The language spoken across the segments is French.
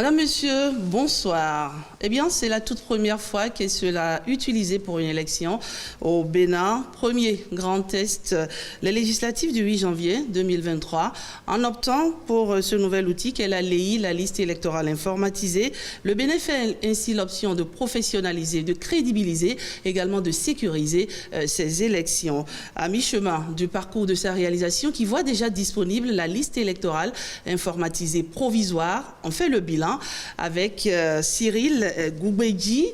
Madame, Monsieur, bonsoir. Eh bien, c'est la toute première fois qu'est cela utilisé pour une élection au Bénin. Premier grand test, les législatives du 8 janvier 2023. En optant pour ce nouvel outil qu'est la LEI, la liste électorale informatisée, le Bénin fait ainsi l'option de professionnaliser, de crédibiliser, également de sécuriser ces élections. À mi-chemin du parcours de sa réalisation qui voit déjà disponible la liste électorale informatisée provisoire, on fait le bilan avec Cyril Goubedji,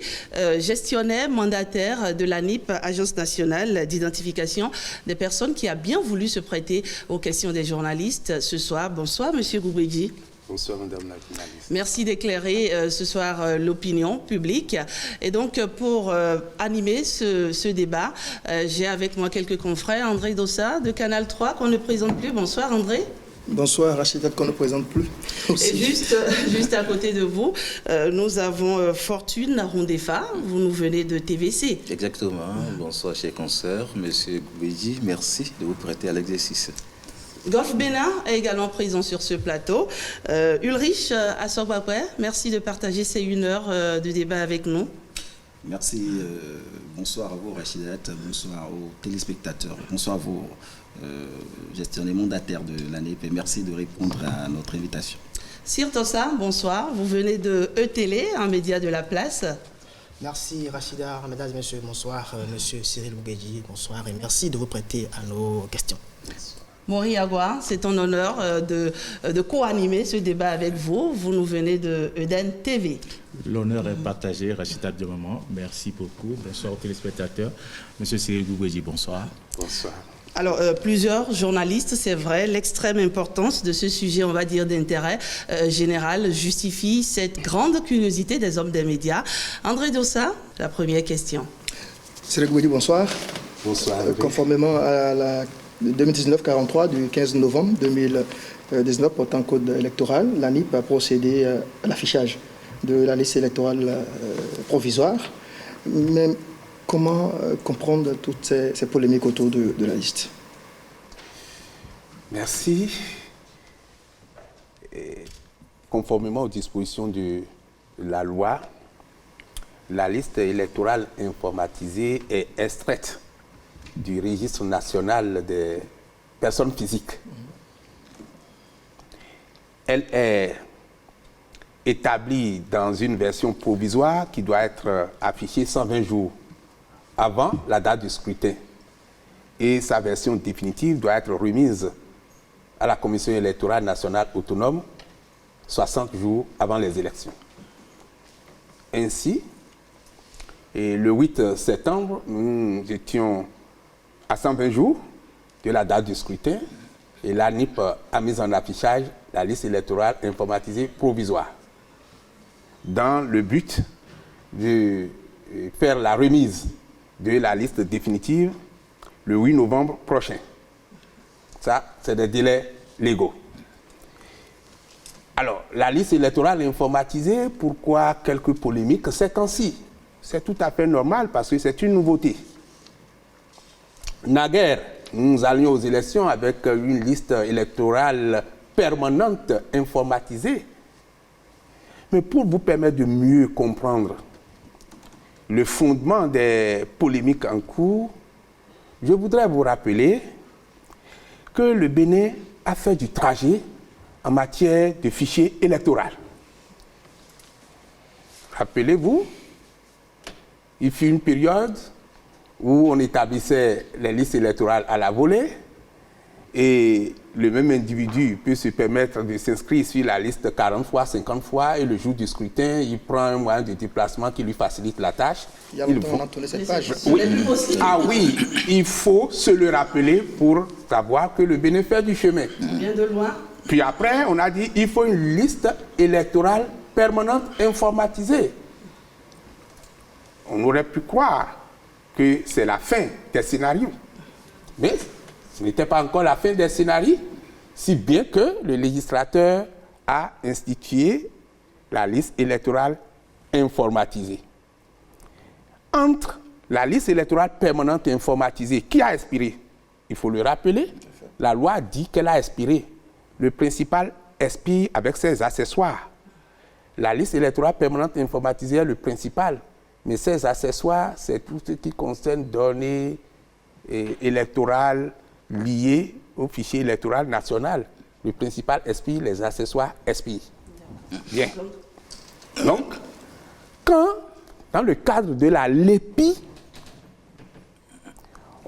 gestionnaire mandataire de l'ANIP, Agence nationale d'identification des personnes, qui a bien voulu se prêter aux questions des journalistes ce soir. Bonsoir, Monsieur Goubedji. Bonsoir, Madame la journaliste. Merci d'éclairer ce soir l'opinion publique. Et donc, pour animer ce débat, j'ai avec moi quelques confrères. André Dossa, de Canal 3, qu'on ne présente plus. Bonsoir, André. Bonsoir, Rachida, qu'on ne présente plus. Aussi. Et juste à côté de vous, nous avons Fortune Rondefa. Vous nous venez de TVC. Exactement. Bonsoir, chers consoeurs. Monsieur Goubedji, merci de vous prêter à l'exercice. Golf Bénin est également présent sur ce plateau. Ulrich Assorbapoué, merci de partager ces 1 heure de débat avec nous. Merci. Bonsoir à vous, Rachida. Bonsoir aux téléspectateurs. Bonsoir à vous, gestionnaires mandataires de l'ANIP. Et merci de répondre à notre invitation. Sir Tossa, bonsoir. Vous venez de E-Télé, un média de la place. Merci Rachida, mesdames et messieurs. Bonsoir, monsieur Cyril Goubedji. Bonsoir et merci de vous prêter à nos questions. Mori Agua, c'est un honneur de co-animer ce débat avec vous. Vous nous venez de Eden TV. L'honneur est partagé, Rachida Diomamo. Merci beaucoup. Bonsoir aux téléspectateurs. Monsieur Cyril Goubedji, bonsoir. Bonsoir. Alors, plusieurs journalistes, c'est vrai, l'extrême importance de ce sujet, on va dire, d'intérêt général justifie cette grande curiosité des hommes des médias. André Dossa, la première question. Cyril Goubedji, bonsoir. Bonsoir. Conformément à la 2019-43 du 15 novembre 2019 portant code électoral, l'ANIP a procédé à l'affichage de la liste électorale provisoire. Mais comment comprendre toutes ces polémiques autour de la liste? Merci. Et conformément aux dispositions de la loi, la liste électorale informatisée est extraite du registre national des personnes physiques. Elle est établie dans une version provisoire qui doit être affichée 120 jours avant la date du scrutin. Et sa version définitive doit être remise à la Commission électorale nationale autonome 60 jours avant les élections. Ainsi, et le 8 septembre, nous étions à 120 jours de la date du scrutin et l'ANIP a mis en affichage la liste électorale informatisée provisoire dans le but de faire la remise de la liste définitive le 8 novembre prochain. Ça, c'est des délais légaux. Alors, la liste électorale informatisée, pourquoi quelques polémiques ces temps-ci? C'est tout à fait normal parce que c'est une nouveauté. Naguère, nous allions aux élections avec une liste électorale permanente informatisée. Mais pour vous permettre de mieux comprendre le fondement des polémiques en cours, je voudrais vous rappeler que le Bénin a fait du trajet en matière de fichier électoral. Rappelez-vous, il fut une période où on établissait les listes électorales à la volée et le même individu peut se permettre de s'inscrire sur la liste 40 fois, 50 fois et le jour du scrutin, il prend un moyen de déplacement qui lui facilite la tâche. Il y a longtemps on a tourné cette page. Oui. Ah oui, il faut se le rappeler pour savoir que le Bénin fait du chemin. Bien de loin. Puis après, on a dit il faut une liste électorale permanente informatisée. On aurait pu croire que c'est la fin des scénarios. Mais ce n'était pas encore la fin des scénarios, si bien que le législateur a institué la liste électorale informatisée. Entre la liste électorale permanente informatisée, qui a expiré, il faut le rappeler, la loi dit qu'elle a expiré. Le principal expire avec ses accessoires. La liste électorale permanente informatisée est le principal, mais ses accessoires, c'est tout ce qui concerne données électorales liées au fichier électoral national. Le principal SPI, les accessoires SPI. Bien. Donc, quand, dans le cadre de la LEPI,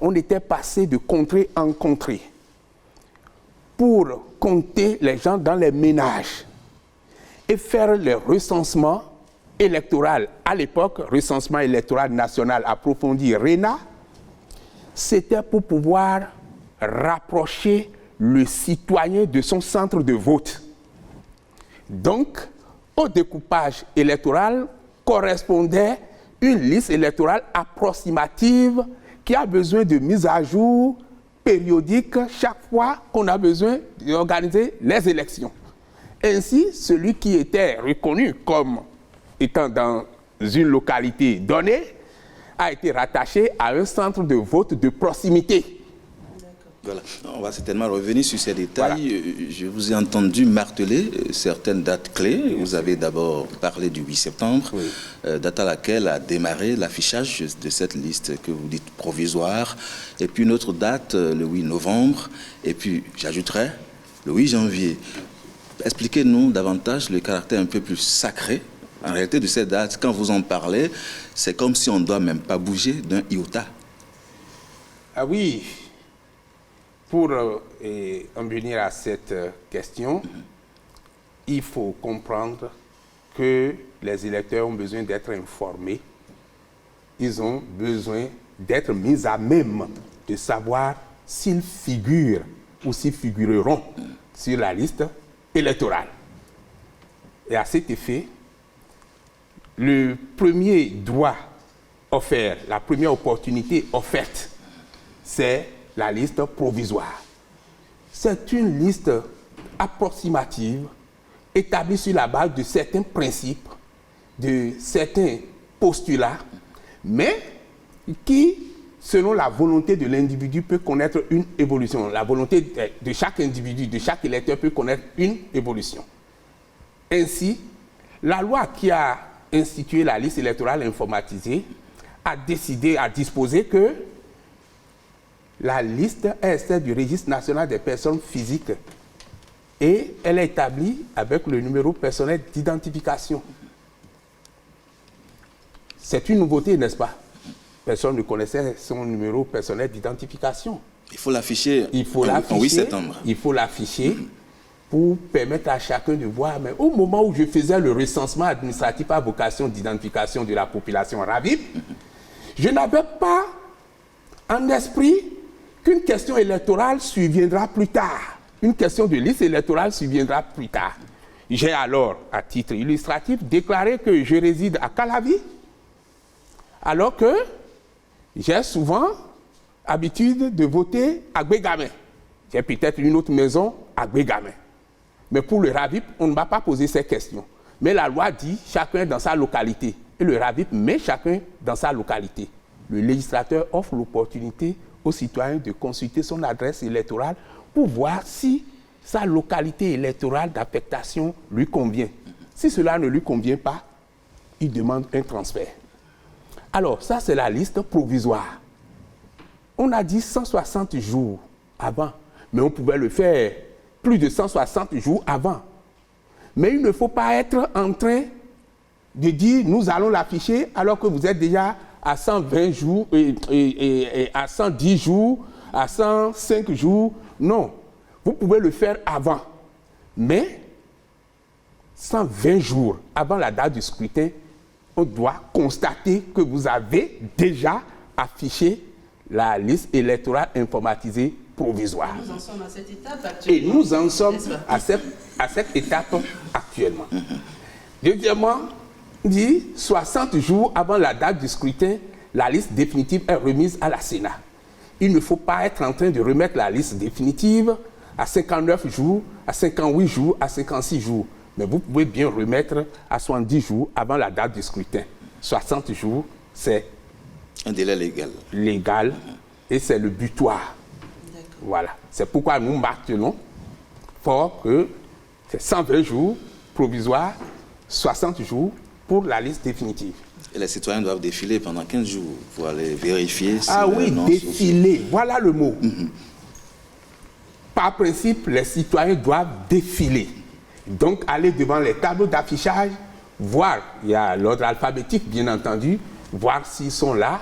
on était passé de contrée en contrée pour compter les gens dans les ménages et faire le recensement électoral. À l'époque, recensement électoral national approfondi, RENA, c'était pour pouvoir rapprocher le citoyen de son centre de vote. Donc, au découpage électoral correspondait une liste électorale approximative qui a besoin de mise à jour périodique chaque fois qu'on a besoin d'organiser les élections. Ainsi, celui qui était reconnu comme étant dans une localité donnée a été rattaché à un centre de vote de proximité. Voilà. On va certainement revenir sur ces détails. Voilà. Je vous ai entendu marteler certaines dates clés. Vous avez d'abord parlé du 8 septembre, date à laquelle a démarré l'affichage de cette liste que vous dites provisoire. Et puis une autre date, le 8 novembre. Et puis, j'ajouterais, le 8 janvier. Expliquez-nous davantage le caractère un peu plus sacré, en réalité, de cette date. Quand vous en parlez, c'est comme si on ne doit même pas bouger d'un iota. Ah oui. Pour en venir à cette question, il faut comprendre que les électeurs ont besoin d'être informés. Ils ont besoin d'être mis à même de savoir s'ils figurent ou s'ils figureront sur la liste électorale. Et à cet effet, le premier droit offert, la première opportunité offerte, c'est la liste provisoire. C'est une liste approximative établie sur la base de certains principes, de certains postulats, mais qui, selon la volonté de l'individu, peut connaître une évolution. La volonté de chaque individu, de chaque électeur peut connaître une évolution. Ainsi, la loi qui a institué la liste électorale informatisée a disposé que la liste est celle du registre national des personnes physiques et elle est établie avec le numéro personnel d'identification. C'est une nouveauté, n'est-ce pas? Personne ne connaissait son numéro personnel d'identification. Il faut l'afficher en 8 septembre. Il faut l'afficher pour permettre à chacun de voir. Mais au moment où je faisais le recensement administratif à vocation d'identification de la population RAVIP, je n'avais pas en esprit qu'une question électorale surviendra plus tard. Une question de liste électorale surviendra plus tard. J'ai alors, à titre illustratif, déclaré que je réside à Calavi, alors que j'ai souvent habitude de voter à Gbégamé. J'ai peut-être une autre maison à Gbégamé. Mais pour le RAVIP, on ne m'a pas posé ces questions. Mais la loi dit chacun dans sa localité. Et le RAVIP met chacun dans sa localité. Le législateur offre l'opportunité aux citoyens de consulter son adresse électorale pour voir si sa localité électorale d'affectation lui convient. Si cela ne lui convient pas, il demande un transfert. Alors, ça, c'est la liste provisoire. On a dit 160 jours avant, mais on pouvait le faire plus de 160 jours avant. Mais il ne faut pas être en train de dire nous allons l'afficher alors que vous êtes déjà à 120 jours, et à 110 jours, à 105 jours. Non, vous pouvez le faire avant. Mais 120 jours avant la date du scrutin, on doit constater que vous avez déjà affiché la liste électorale informatisée provisoire. Nous en sommes à cette étape actuellement. Et nous en sommes à cette étape actuellement. Deuxièmement, dit 60 jours avant la date du scrutin, la liste définitive est remise à la Sénat. Il ne faut pas être en train de remettre la liste définitive à 59 jours, à 58 jours, à 56 jours. Mais vous pouvez bien remettre à 70 jours avant la date du scrutin. 60 jours, c'est un délai légal. Légal et c'est le butoir. Voilà. C'est pourquoi nous martelons fort que c'est 120 jours provisoires, 60 jours pour la liste définitive. Et les citoyens doivent défiler pendant 15 jours pour aller vérifier si Ah oui, nom défiler, voilà le mot. Par principe, les citoyens doivent défiler. Donc, aller devant les tableaux d'affichage, voir, il y a l'ordre alphabétique, bien entendu, voir s'ils sont là.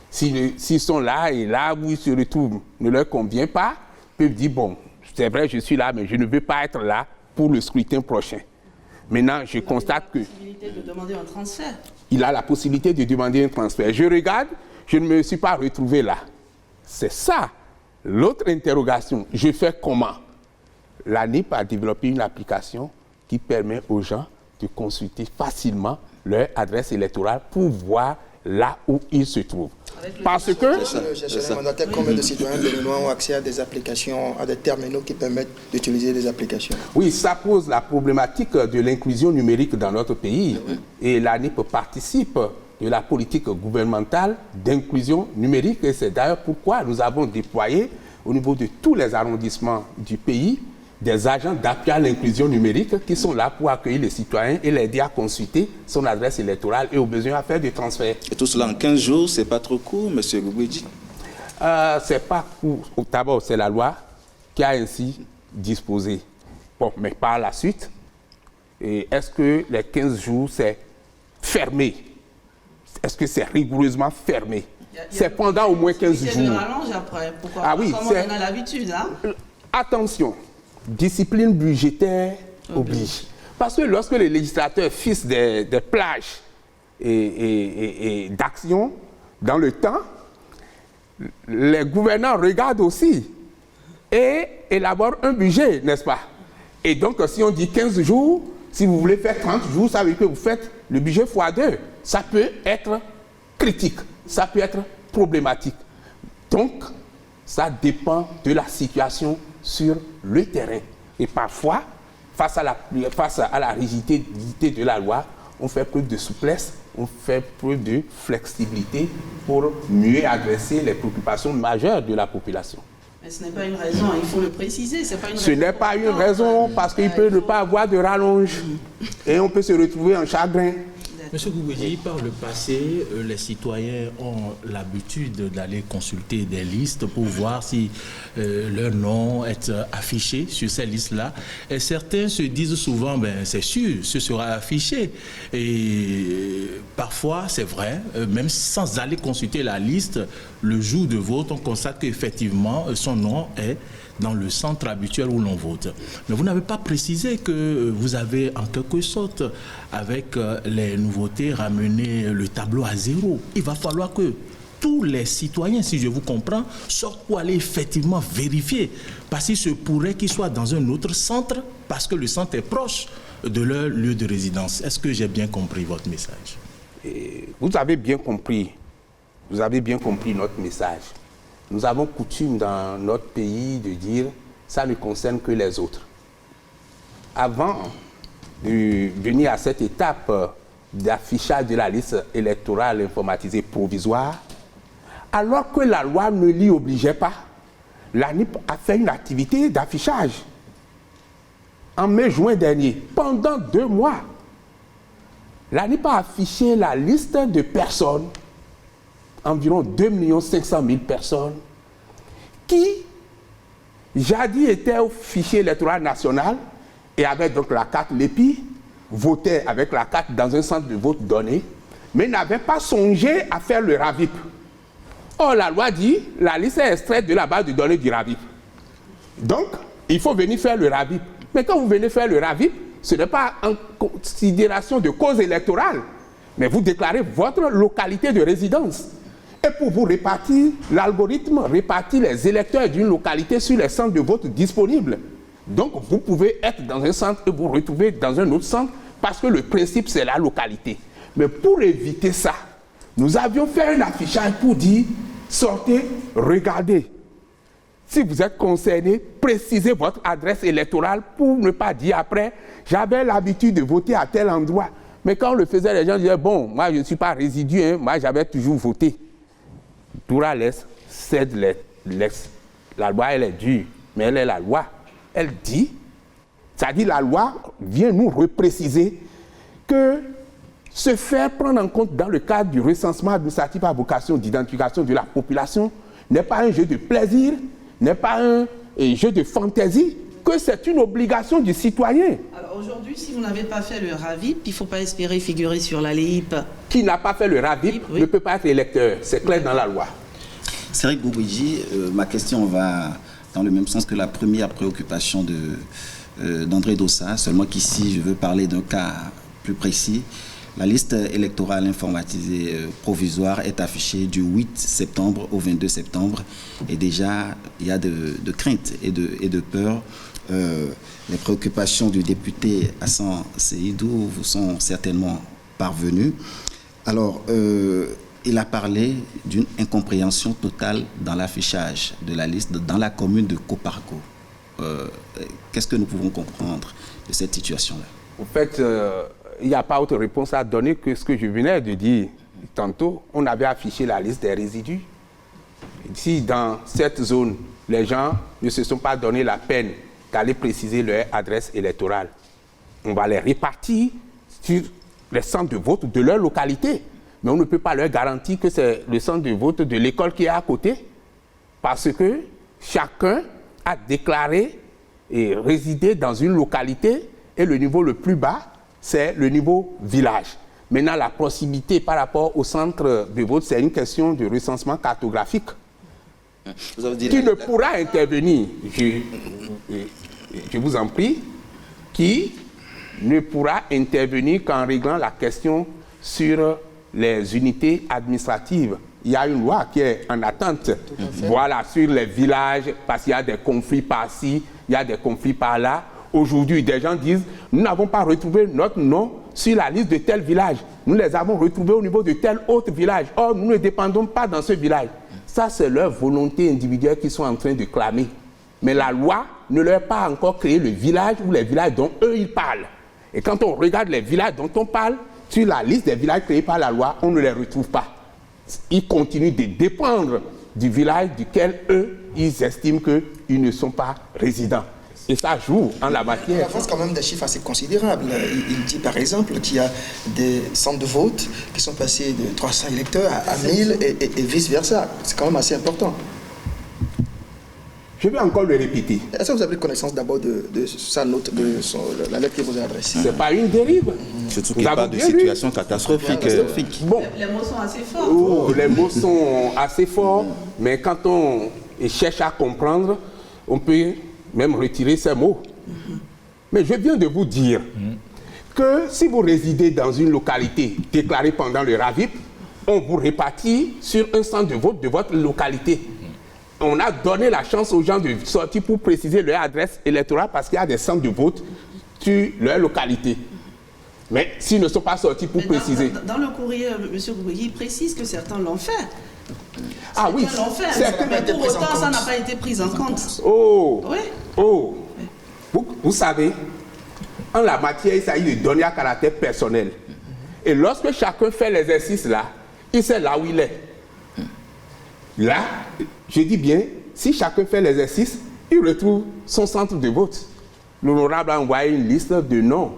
S'ils sont là et là où ils se retrouvent ne leur convient pas, ils peuvent dire, bon, c'est vrai, je suis là, mais je ne veux pas être là pour le scrutin prochain. Maintenant, je constate que... De demander un transfert. Il a la possibilité de demander un transfert. Je regarde, je ne me suis pas retrouvé là. C'est ça. L'autre interrogation, je fais comment? L'ANIP a développé une application qui permet aux gens de consulter facilement leur adresse électorale pour voir là où ils se trouvent. Parce que... Le gestionnaire mandataire, combien de citoyens béninois ont accès à des applications, à des terminaux qui permettent d'utiliser des applications? Oui, ça pose la problématique de l'inclusion numérique dans notre pays. Et l'ANIP participe de la politique gouvernementale d'inclusion numérique. Et c'est d'ailleurs pourquoi nous avons déployé au niveau de tous les arrondissements du pays des agents d'appui à l'inclusion numérique qui sont là pour accueillir les citoyens et les aider à consulter son adresse électorale et au besoin à faire des transferts. Et tout cela en 15 jours, c'est pas trop court, M. Goubedji? C'est pas court. D'abord, c'est la loi qui a ainsi disposé. Bon, mais par la suite, est-ce que les 15 jours, c'est fermé? Est-ce que c'est rigoureusement fermé? C'est pendant au moins 15 jours. Il rallonge après. Pourquoi? Ah oui, comme on a l'habitude, hein? Attention, discipline budgétaire oblige. Parce que lorsque les législateurs fixent des plages et d'actions dans le temps, les gouvernants regardent aussi et élaborent un budget, n'est-ce pas? Et donc, si on dit 15 jours, si vous voulez faire 30 jours, ça veut dire que vous faites le budget x2. Ça peut être critique, ça peut être problématique. Donc, ça dépend de la situation sur le terrain. Et parfois, face à la rigidité de la loi, on fait preuve de souplesse, on fait preuve de flexibilité pour mieux adresser les préoccupations majeures de la population. Mais ce n'est pas une raison, il faut le préciser. Ce n'est pas une raison parce qu'il peut ne pas avoir de rallonge et on peut se retrouver en chagrin. Monsieur Goubedji, par le passé, les citoyens ont l'habitude d'aller consulter des listes pour voir si leur nom est affiché sur ces listes-là. Et certains se disent souvent, ben, c'est sûr, ce sera affiché. Et parfois, c'est vrai, même sans aller consulter la liste, le jour de vote, on constate qu'effectivement, son nom est dans le centre habituel où l'on vote. Mais vous n'avez pas précisé que vous avez en quelque sorte, avec les nouveautés, ramené le tableau à zéro. Il va falloir que tous les citoyens, si je vous comprends, sortent pour aller effectivement vérifier. Parce qu'il se pourrait qu'ils soient dans un autre centre, parce que le centre est proche de leur lieu de résidence. Est-ce que j'ai bien compris votre message? Vous avez bien compris. Vous avez bien compris notre message. Nous avons coutume dans notre pays de dire ça ne concerne que les autres. Avant de venir à cette étape d'affichage de la liste électorale informatisée provisoire, alors que la loi ne l'y obligeait pas, l'ANIP a fait une activité d'affichage. En mai-juin dernier, pendant 2 mois, l'ANIP a affiché la liste de personnes, environ 2 500 000 personnes, qui jadis étaient au fichier électoral national et avaient donc la carte LEPI, votaient avec la carte dans un centre de vote donné, mais n'avaient pas songé à faire le RAVIP. Or, la loi dit, la liste est extraite de la base de données du RAVIP. Donc, il faut venir faire le RAVIP. Mais quand vous venez faire le RAVIP, ce n'est pas en considération de cause électorale, mais vous déclarez votre localité de résidence. Et pour vous répartir, l'algorithme répartit les électeurs d'une localité sur les centres de vote disponibles. Donc, vous pouvez être dans un centre et vous retrouver dans un autre centre parce que le principe, c'est la localité. Mais pour éviter ça, nous avions fait un affichage pour dire, sortez, regardez. Si vous êtes concerné, précisez votre adresse électorale pour ne pas dire après, j'avais l'habitude de voter à tel endroit. Mais quand on le faisait, les gens disaient, bon, moi je ne suis pas résidu, hein, moi j'avais toujours voté. Dura lex, cède lex. La loi, elle est dure, mais elle est la loi. Elle dit, c'est-à-dire la loi vient nous repréciser que se faire prendre en compte dans le cadre du recensement administratif à vocation d'identification de la population n'est pas un jeu de plaisir, n'est pas un jeu de fantaisie, que c'est une obligation du citoyen. Alors aujourd'hui, si vous n'avez pas fait le RAVIP, il ne faut pas espérer figurer sur la LEIP. Qui n'a pas fait le RAVIP ne peut pas être électeur, c'est clair dans la loi. Cyril Boubouidji, ma question va dans le même sens que la première préoccupation d'André Dossa, seulement qu'ici je veux parler d'un cas plus précis. La liste électorale informatisée provisoire est affichée du 8 septembre au 22 septembre et déjà il y a de craintes et de peur. Les préoccupations du député Hassan Seydou vous sont certainement parvenues. Alors, il a parlé d'une incompréhension totale dans l'affichage de la liste dans la commune de Koparko. Qu'est-ce que nous pouvons comprendre de cette situation-là? En fait, il n'y a pas autre réponse à donner que ce que je venais de dire tantôt. On avait affiché la liste des résidus. Si dans cette zone, les gens ne se sont pas donné la peine d'aller préciser leur adresse électorale, on va les répartir sur les centres de vote de leur localité. Mais on ne peut pas leur garantir que c'est le centre de vote de l'école qui est à côté, parce que chacun a déclaré et résidé dans une localité et le niveau le plus bas, c'est le niveau village. Maintenant, la proximité par rapport au centre de vote, c'est une question de recensement cartographique qui ne pourra intervenir, je vous en prie, qui ne pourra intervenir qu'en réglant la question sur les unités administratives. Il y a une loi qui est en attente, voilà, sur les villages, parce qu'il y a des conflits par-ci, il y a des conflits par-là. Aujourd'hui, des gens disent, nous n'avons pas retrouvé notre nom sur la liste de tel village. Nous les avons retrouvés au niveau de tel autre village. Or, nous ne dépendons pas dans ce village. Ça, c'est leur volonté individuelle qu'ils sont en train de clamer. Mais la loi ne leur a pas encore créé le village ou les villages dont eux, ils parlent. Et quand on regarde les villages dont on parle, sur la liste des villages créés par la loi, on ne les retrouve pas. Ils continuent de dépendre du village duquel eux, ils estiment qu'ils ne sont pas résidents. Et ça joue en la matière. Il avance quand même des chiffres assez considérables. Il dit par exemple qu'il y a des centres de vote qui sont passés de 300 électeurs à 1000 et vice-versa. C'est quand même assez important. Je vais encore le répéter. Est-ce que vous avez connaissance d'abord de sa note, la lettre qu'il vous a adressée? Ce n'est pas une dérive. Surtout qu'il parle de situation catastrophique. Bon. Les mots sont assez forts. Oh, les mots sont assez forts, mais quand on cherche à comprendre, on peut même retirer ces mots. Mais je viens de vous dire que si vous résidez dans une localité déclarée pendant le RAVIP, on vous répartit sur un centre de vote de votre localité. On a donné la chance aux gens de sortir pour préciser leur adresse électorale parce qu'il y a des centres de vote sur leur localité. Mais s'ils ne sont pas sortis pour préciser... Dans le courrier, M. Boubouidji précise que certains l'ont fait. Ah oui, l'ont fait, mais pour autant, ça n'a pas été pris en compte. Oh, oui. Oh, vous savez, en la matière, il s'agit de données à caractère personnel. Et lorsque chacun fait l'exercice là, il sait là où il est. Là, je dis bien, si chacun fait l'exercice, il retrouve son centre de vote. L'honorable a envoyé une liste de noms.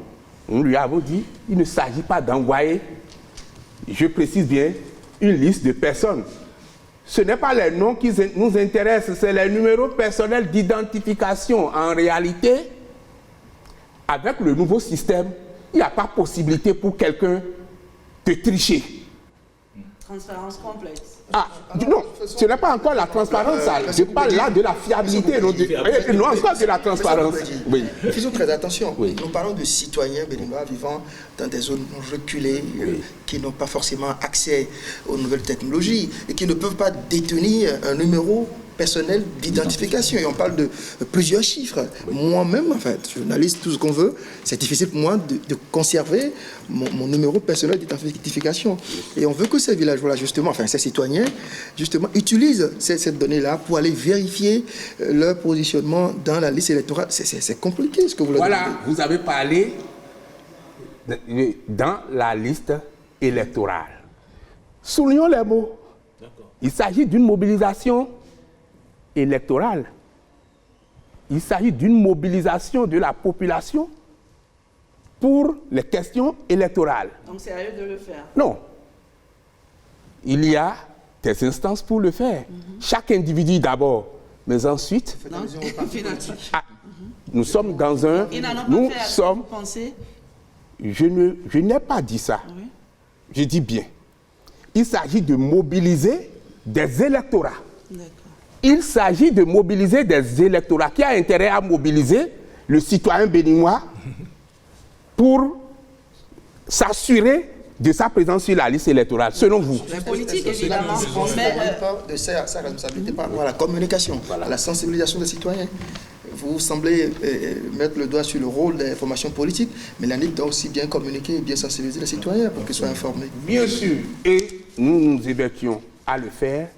Nous lui avons dit, il ne s'agit pas d'envoyer, je précise bien, une liste de personnes. Ce n'est pas les noms qui nous intéressent, c'est les numéros personnels d'identification. En réalité, avec le nouveau système, il n'y a pas possibilité pour quelqu'un de tricher. Transparence complète. Ah, non, ce n'est pas encore la transparence, je parle là de la fiabilité, non encore de la transparence. Oui. Faisons très attention. Oui. Nous parlons de citoyens béninois vivant dans des zones reculées, qui n'ont pas forcément accès aux nouvelles technologies et qui ne peuvent pas détenir un numéro personnel d'identification. Et on parle de plusieurs chiffres. Oui. Moi-même, en fait, journaliste, tout ce qu'on veut, c'est difficile pour moi de conserver mon numéro personnel d'identification. Et on veut que ces villageois-là, justement, enfin ces citoyens, justement, utilisent cette donnée-là pour aller vérifier leur positionnement dans la liste électorale. C'est compliqué ce que vous leur demandez. Voilà, vous avez parlé dans la liste électorale. Soulignons les mots. Il s'agit d'une mobilisation électorale. Il s'agit d'une mobilisation de la population pour les questions électorales. Donc c'est à eux de le faire. Non. Il y a des instances pour le faire. Chaque individu d'abord, mais ensuite, nous sommes dans un... Nous sommes... Je n'ai pas dit ça. Oui. Je dis bien. Il s'agit de mobiliser des électorats. Il s'agit de mobiliser des électorats. Qui a intérêt à mobiliser le citoyen béninois pour s'assurer de sa présence sur la liste électorale, selon vous? La politique, évidemment. De sa responsabilité par rapport à la communication, à la sensibilisation des citoyens. Vous semblez mettre le doigt sur le rôle des formations politiques, mais l'ANIP doit aussi bien communiquer et bien sensibiliser les citoyens pour qu'ils soient informés. Bien sûr, et nous nous évertuons à le faire.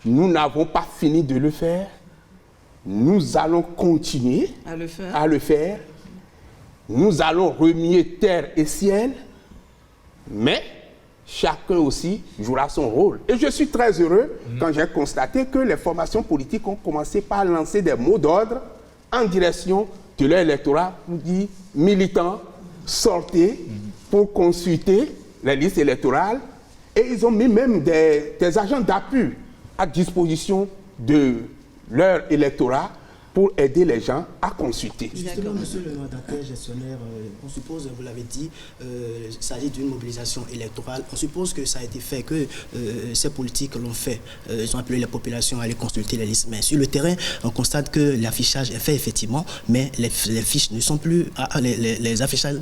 Nous n'avons pas fini de le faire. Nous allons continuer à le faire. Nous allons remuer terre et ciel, mais chacun aussi jouera son rôle. Et je suis très heureux quand j'ai constaté que les formations politiques ont commencé par lancer des mots d'ordre en direction de leur électorat pour dire militants, sortez pour consulter les listes électorales. Et ils ont mis même des agents d'appui à disposition de leur électorat pour aider les gens à consulter. Justement, monsieur le mandataire gestionnaire, on suppose, vous l'avez dit, il s'agit d'une mobilisation électorale. On suppose que ça a été fait, que ces politiques l'ont fait. Ils ont appelé la population à aller consulter les listes. Mais sur le terrain, on constate que l'affichage est fait effectivement, mais les fiches ne sont plus, les affichages,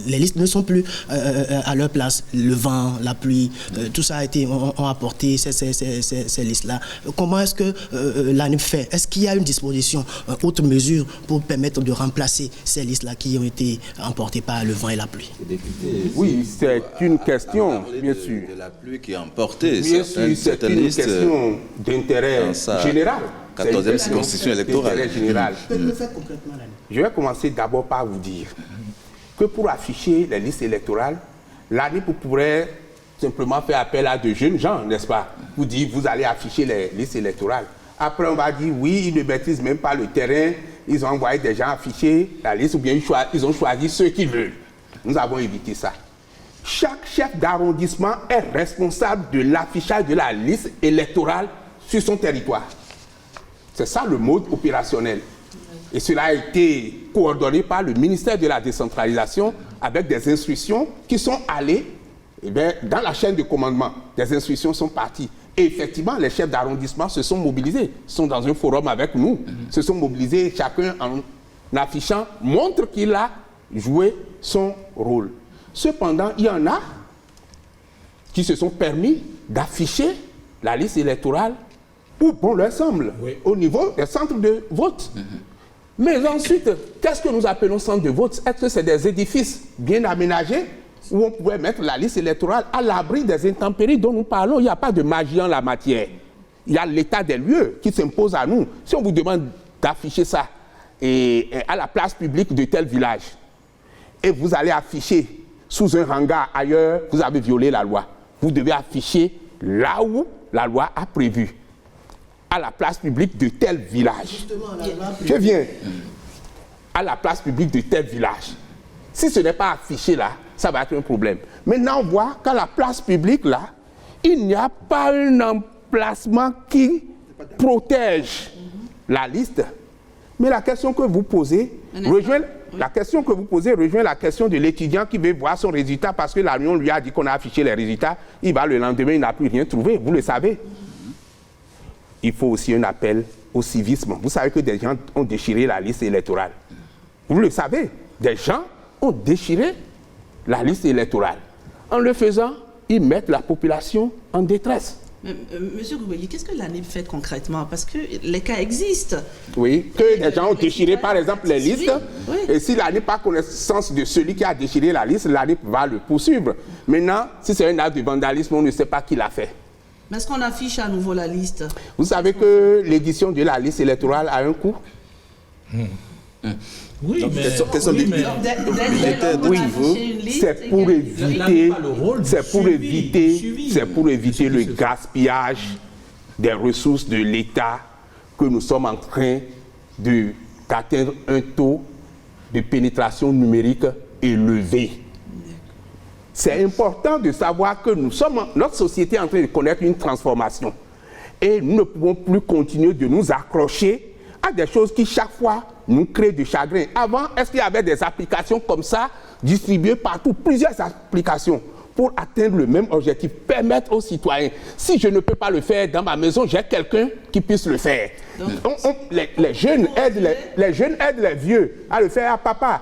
les listes ne sont plus à leur place. Le vent, la pluie, tout ça a été, ont apporté ces listes-là. Comment est-ce que l'ANIP fait? Est-ce qu'il y a une disposition, autre mesure pour permettre de remplacer ces listes-là qui ont été emportées par le vent et la pluie? Oui, c'est une question, bien sûr. De la pluie qui a emporté c'est une question d'intérêt général. 14e circonscription électorale. Que le fait concrètement l'ANIP? Je vais commencer d'abord par vous dire que pour afficher les listes électorales, l'ANIP pourrait simplement faire appel à de jeunes gens, n'est-ce pas? Vous dire, vous allez afficher les listes électorales. Après, on va dire, oui, ils ne maîtrisent même pas le terrain, ils ont envoyé des gens afficher la liste, ou bien ils ont choisi ceux qu'ils veulent. Nous avons évité ça. Chaque chef d'arrondissement est responsable de l'affichage de la liste électorale sur son territoire. C'est ça le mode opérationnel. Et cela a été coordonné par le ministère de la décentralisation avec des instructions qui sont allées dans la chaîne de commandement. Des instructions sont parties. Et effectivement, les chefs d'arrondissement se sont mobilisés, sont dans un forum avec nous, se sont mobilisés, chacun en affichant, montre qu'il a joué son rôle. Cependant, il y en a qui se sont permis d'afficher la liste électorale où bon leur semble, au niveau des centres de vote. Mais ensuite, qu'est-ce que nous appelons centres de vote? Est-ce que c'est des édifices bien aménagés où on pouvait mettre la liste électorale à l'abri des intempéries dont nous parlons? Il n'y a pas de magie en la matière. Il y a l'état des lieux qui s'impose à nous. Si on vous demande d'afficher ça à la place publique de tel village, et vous allez afficher sous un hangar ailleurs, vous avez violé la loi. Vous devez afficher là où la loi a prévu, à la place publique de tel village. Je viens à la place publique de tel village. Si ce n'est pas affiché là, ça va être un problème. Maintenant, on voit qu'à la place publique, là, il n'y a pas un emplacement qui protège la liste. Mais la question que vous posez rejoint la question de l'étudiant qui veut voir son résultat parce que l'Union lui a dit qu'on a affiché les résultats. Il va le lendemain, il n'a plus rien trouvé. Vous le savez. Il faut aussi un appel au civisme. Vous savez que des gens ont déchiré la liste électorale. Vous le savez. Des gens ont déchiré la liste électorale. En le faisant, ils mettent la population en détresse. Monsieur Goubeyi, qu'est-ce que l'ANIP fait concrètement? Parce que les cas existent. Oui, que des gens ont déchiré par exemple les listes. Oui. Et si l'ANIP n'a pas connaissance de celui qui a déchiré la liste, l'ANIP va le poursuivre. Maintenant, si c'est un acte de vandalisme, on ne sait pas qui l'a fait. Mais est-ce qu'on affiche à nouveau la liste? Vous savez que l'édition de la liste électorale a un coût? Oui, donc, mais c'est pour éviter le gaspillage des ressources de l'État que nous sommes en train d'atteindre un taux de pénétration numérique élevée. C'est important de savoir que notre société est en train de connaître une transformation. Et nous ne pouvons plus continuer de nous accrocher à des choses qui, chaque fois, nous créent du chagrin. Avant, est-ce qu'il y avait des applications comme ça, distribuées partout, plusieurs applications, pour atteindre le même objectif, permettre aux citoyens, si je ne peux pas le faire dans ma maison, j'ai quelqu'un qui puisse le faire. Les jeunes aident les vieux à le faire à papa.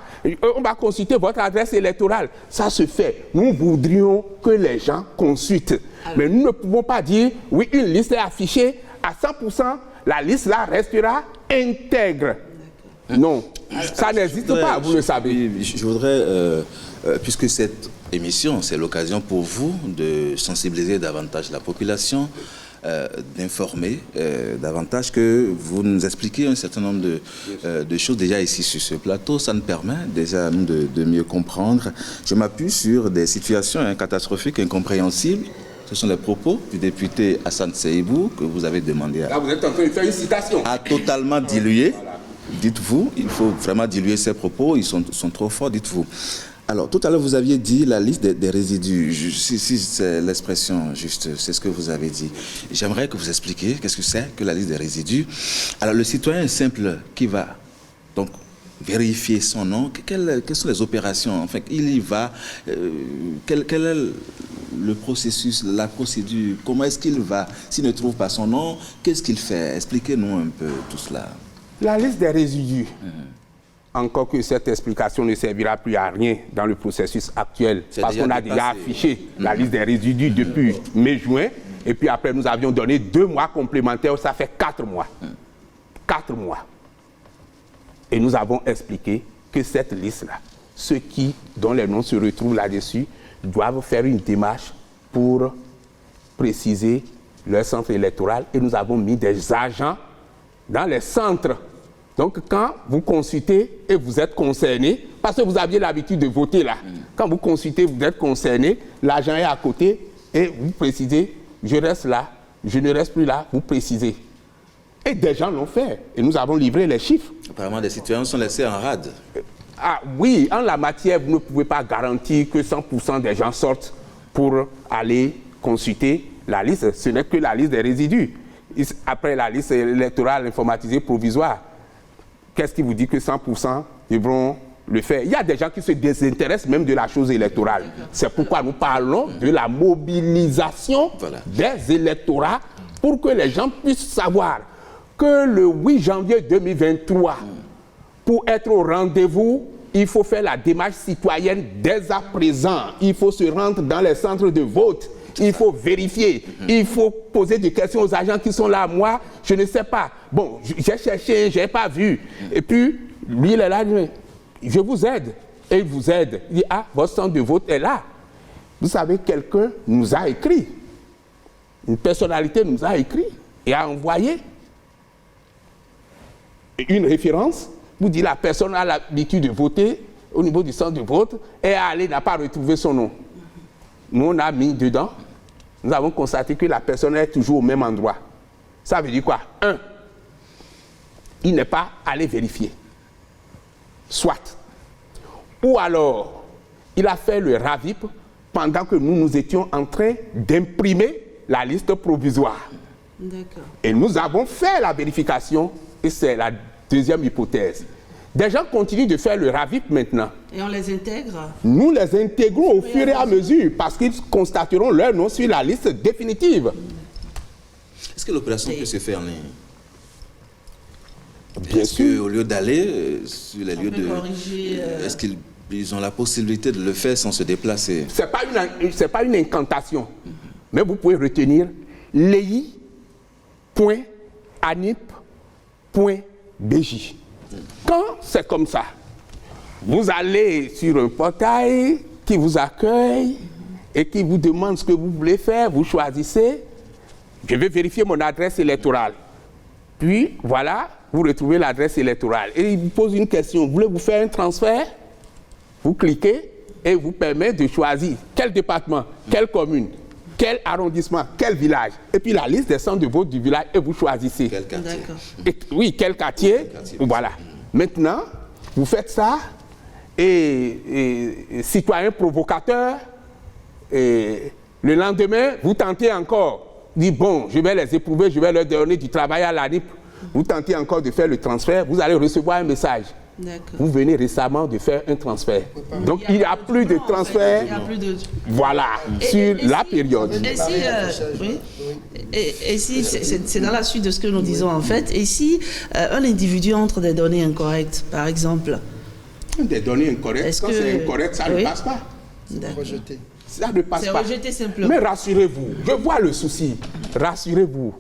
On va consulter votre adresse électorale. Ça se fait. Nous voudrions que les gens consultent. Mais nous ne pouvons pas dire, oui, une liste est affichée à 100%, la liste là restera intègre. Non, ça n'existe pas, vous le savez. Je voudrais, puisque cette émission, c'est l'occasion pour vous de sensibiliser davantage la population, d'informer davantage, que vous nous expliquez un certain nombre de choses déjà ici sur ce plateau. Ça nous permet déjà de mieux comprendre. Je m'appuie sur des situations catastrophiques, incompréhensibles. Ce sont les propos du député Hassan Seibou que vous avez demandé Là, vous êtes en train de faire une citation. À totalement diluer. Voilà. Dites-vous, il faut vraiment diluer ces propos, ils sont trop forts, dites-vous. Alors, tout à l'heure, vous aviez dit la liste des résidus. Si c'est l'expression juste, c'est ce que vous avez dit. J'aimerais que vous expliquiez qu'est-ce que c'est que la liste des résidus. Alors, le citoyen simple qui va donc vérifier son nom, quelles sont les opérations? Enfin, il y va, quel est le processus, la procédure? Comment est-ce qu'il va? S'il ne trouve pas son nom, qu'est-ce qu'il fait? Expliquez-nous un peu tout cela. La liste des résidus. Encore que cette explication ne servira plus à rien dans le processus actuel, parce qu'on a déjà affiché la liste des résidus depuis mai-juin, et puis après nous avions donné 2 mois complémentaires, ça fait 4 mois. 4 mois. Et nous avons expliqué que cette liste-là, ceux dont les noms se retrouvent là-dessus, doivent faire une démarche pour préciser leur centre électoral, et nous avons mis des agents dans les centres. Donc, quand vous consultez et vous êtes concerné, parce que vous aviez l'habitude de voter là, quand vous consultez, vous êtes concerné, l'agent est à côté et vous précisez, je reste là, je ne reste plus là, vous précisez. Et des gens l'ont fait et nous avons livré les chiffres. Apparemment, des citoyens sont laissés en rade. Ah oui, en la matière, vous ne pouvez pas garantir que 100% des gens sortent pour aller consulter la liste. Ce n'est que la liste des résidus. Après la liste électorale informatisée provisoire, qu'est-ce qui vous dit que 100% devront le faire? Il y a des gens qui se désintéressent même de la chose électorale. C'est pourquoi nous parlons de la mobilisation des électorats pour que les gens puissent savoir que le 8 janvier 2023, pour être au rendez-vous, il faut faire la démarche citoyenne dès à présent. Il faut se rendre dans les centres de vote. Il faut vérifier, il faut poser des questions aux agents qui sont là. Moi, je ne sais pas. Bon, j'ai cherché, je n'ai pas vu. Et puis, lui, il est là, je vous aide. Et il vous aide. Il dit, ah, votre centre de vote est là. Vous savez, quelqu'un nous a écrit. Une personnalité nous a écrit et a envoyé une référence. Vous dites, la personne a l'habitude de voter au niveau du centre de vote et est allée, n'a pas retrouvé son nom. Nous, on a mis dedans, nous avons constaté que la personne est toujours au même endroit. Ça veut dire quoi? 1, il n'est pas allé vérifier. Soit. Ou alors, il a fait le RAVIP pendant que nous étions en train d'imprimer la liste provisoire. D'accord. Et nous avons fait la vérification, et c'est la deuxième hypothèse. Des gens continuent de faire le RAVIP maintenant. Et on les intègre? Nous les intégrons au fur et à mesure parce qu'ils constateront leur nom sur la liste définitive. Est-ce que l'opération peut se faire en ligne? Bien sûr. Au lieu d'aller sur les lieux de... Est-ce qu'ils ont la possibilité de le faire sans se déplacer? Ce n'est pas une incantation. Mais vous pouvez retenir lei.anip.bj. Quand c'est comme ça, vous allez sur un portail qui vous accueille et qui vous demande ce que vous voulez faire, vous choisissez, je vais vérifier mon adresse électorale. Puis, voilà, vous retrouvez l'adresse électorale. Et il vous pose une question, voulez-vous faire un transfert? Vous cliquez et vous permet de choisir quel département, quelle commune, quel arrondissement, quel village. Et puis la liste des centres de vote du village et vous choisissez. Quel quartier? Oui, quel quartier. Voilà. Maintenant, vous faites ça et citoyen provocateur, et le lendemain, vous tentez encore, dites bon, je vais les éprouver, je vais leur donner du travail à l'ANIP, vous tentez encore de faire le transfert, vous allez recevoir un message. Vous venez récemment de faire un transfert. Donc il n'y a plus de transfert, voilà, sur la période. Et si c'est dans la suite de ce que nous disons en fait, et si un individu entre des données incorrectes, par exemple? Des données incorrectes, quand c'est incorrect, ça ne passe pas. Rejeté. Ça ne passe pas. C'est rejeté simplement. Mais rassurez-vous, je vois le souci. Rassurez-vous,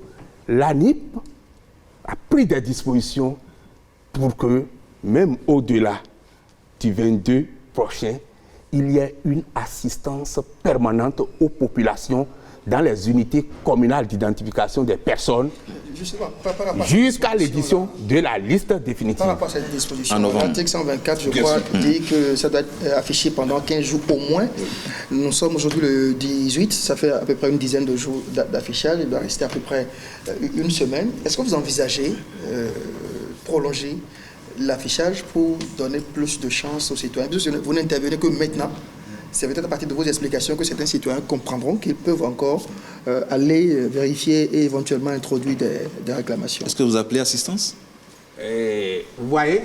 l'ANIP a pris des dispositions pour que, même au-delà du 22 prochain, il y ait une assistance permanente aux populations dans les unités communales d'identification des personnes jusqu'à l'édition de la liste définitive. Par rapport à cette disposition, l'article 124, je crois, dit que ça doit être affiché pendant 15 jours au moins. Nous sommes aujourd'hui le 18, ça fait à peu près une dizaine de jours d'affichage, il doit rester à peu près une semaine. Est-ce que vous envisagez prolonger l'affichage pour donner plus de chance aux citoyens? Vous n'intervenez que maintenant. C'est peut-être à partir de vos explications que certains citoyens comprendront qu'ils peuvent encore aller vérifier et éventuellement introduire des réclamations. Est-ce que vous appelez assistance? Vous voyez,